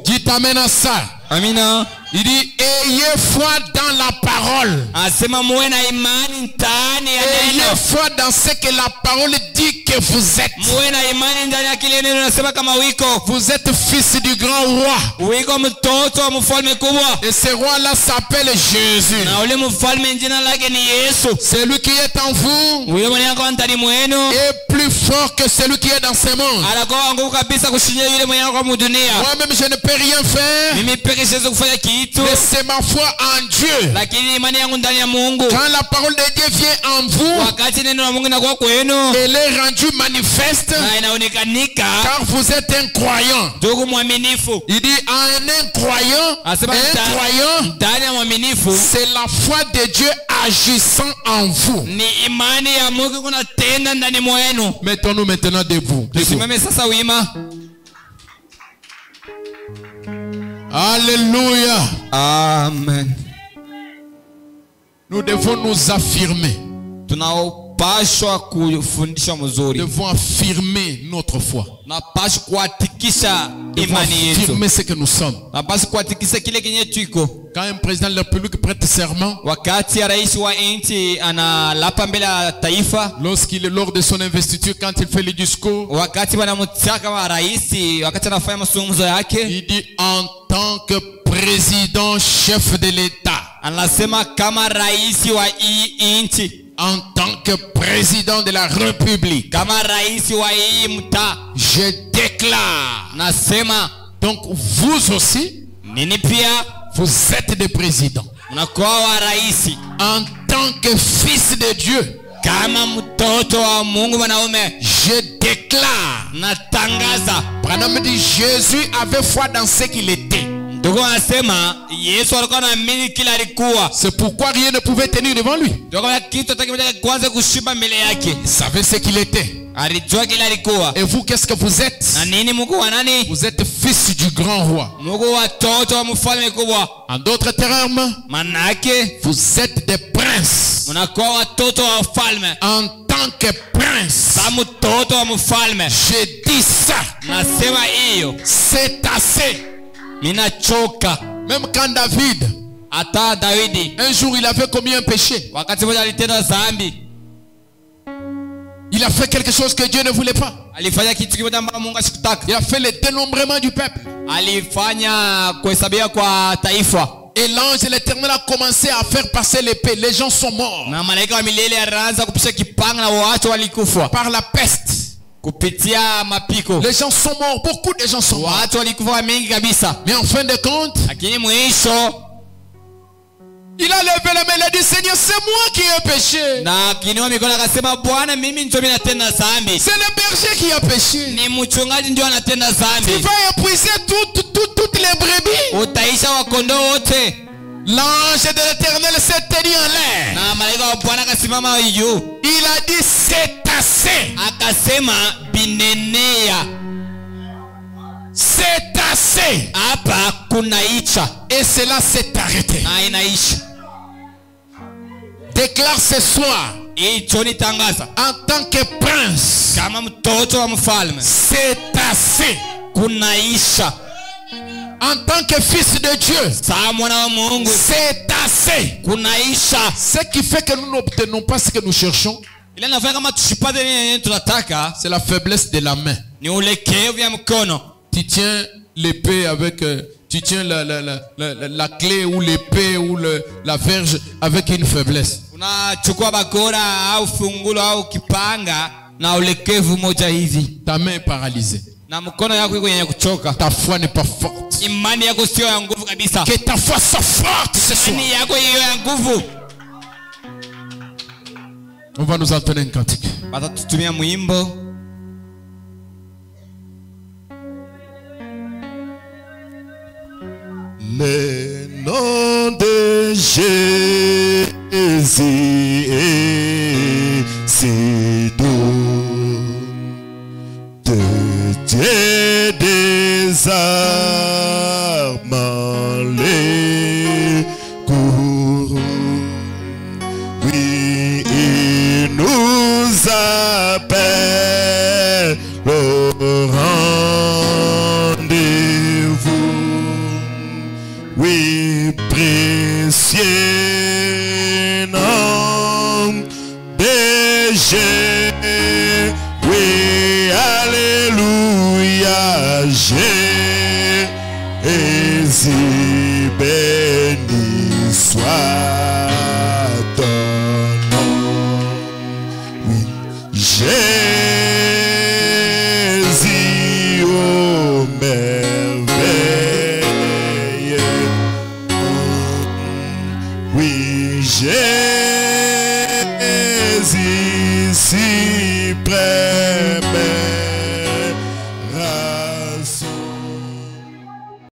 Dites amen à ça. Amina. Il dit, ayez foi dans la parole. Ayez foi dans ce que la parole dit que vous êtes. Vous êtes fils du grand roi. Et ce roi-là s'appelle Jésus. Celui qui est en vous est plus fort que celui qui est dans ce monde. Moi-même, je ne peux rien faire. Mais c'est ma foi en Dieu. Quand la parole de Dieu vient en vous, elle est rendue manifeste car vous êtes un croyant. Il dit un croyant, c'est la foi de Dieu agissant en vous. Mettons-nous maintenant debout. Alléluia. Amen. Nous devons nous affirmer. tunapashwa kufundisha Nous mzuri, devons affirmer notre foi. tunapashwa kuhatikisha Nous devons imani yetu, affirmer ce que nous sommes. tunapashwa kuhatikisha kile kenye tuko. Quand un président de la République prête serment, Wakati ya rais wa nchi analapa mbele ya taifa, lorsqu'il est lors de son investiture, quand il fait le discours, wakati wanamtia kama rais, wakati anafanya mazungumzo yake, il dit en tant que président chef de l'État, anasema kama rais wa hii nchi, en tant que président de la République, kama rais wa hii mtaa, je déclare. nasema Donc vous aussi, nini pia vous êtes des présidents. mnakuwa wa rais En tant que fils de Dieu, kama mtoto wa Mungu mwanaume. je déclare. Natangaza, Branham dit Jésus avait foi dans ce qu'il était. ndugu anasema Yesu alikuwa anaamini kila alikuwa, C'est pourquoi rien ne pouvait tenir devant lui. ndio kama kitu atakimtaka kwanza kushiba mbele yake, Il savait ce qu'il était. alijua kila alikuwa. Et vous, qu'est-ce que vous êtes? Na nini Mungu wa nani? Vous êtes fils du grand roi. Mungu watoto wa mfalme kubwa. En d'autres termes, Manake vous êtes des princes. mnakuwa watoto wa mfalme. En tant que prince, Kama mtoto wa mfalme, je dis ça. nasema hiyo C'est assez. ninachoka. Même quand David, Hata Daudi un jour, il avait commis un péché. wakati mmoja alitenda dhambi, Il a fait quelque chose que Dieu ne voulait pas. alifanya kitu kimoja ambacho Mungu asikutaka. Il a fait le dénombrement du peuple. Alifanya kuhesabia kwa taifa, Et l'ange de l'Éternel a commencé à faire passer l'épée. Les gens sont morts na malaika wa milele alianza kupisha kipanga na watu walikufa par la peste. kupitia mapiko. Les gens sont morts. Beaucoup de gens sont morts. Watu walikufa mingi kabisa, Mais en fin de compte, lakini mwisho il a levé la main. Il a dit Seigneur, c'est moi qui ai péché. na kinua mikono akasema, Bwana, mimi ndio natenda dhambi. C'est le berger qui a péché. Ni mchungaji ndio anatenda dhambi. Tu vas épuiser toutes les brebis. Utaisha wakondoo wote. L'ange de l'Éternel s'est tenu en l'air. Na malaika wa Bwana akasimama juu, Il a dit c'est assez. akasema binenea, C'est assez. hapa kunaicha Et cela s'est arrêté. na inaisha. Déclare ce soir, Hicho ni tangaza en tant que prince, kama mtoto wa mfalme, c'est assez. kunaisha. En tant que fils de Dieu, Saa mwana wa Mungu, c'est assez. kunaisha. Ce qui fait que nous n'obtenons pas ce que nous cherchons, Ile nafanya kama tushipate nini tunataka c'est la faiblesse de la main. ni ulekevu ya mkono. Tu tiens l'épée avec, tu tiens la clé ou l'épée ou la verge avec une faiblesse. Unachukua bakora au fungulo au kipanga na ulekevu moja hivi, Ta main est paralysée. na mkono yako iko yenye kuchoka. Ta foi n'est pas forte. Imani yako sio ya nguvu kabisa. Que ta foi soit forte ce soir. Imani yako hiyo ya nguvu. On va nous entonner un cantique. Bata tutumia mwimbo. Le nom de Jésus est si doux, de Dieu des armes les courroux. Oui, il nous appelle au rendez-vous. Oui, précieux nom de Jésus. Oui, alléluia, Jésus, béni soit ton nom. Oui, Jésus, oh merveille. Oui, Jésus, si près.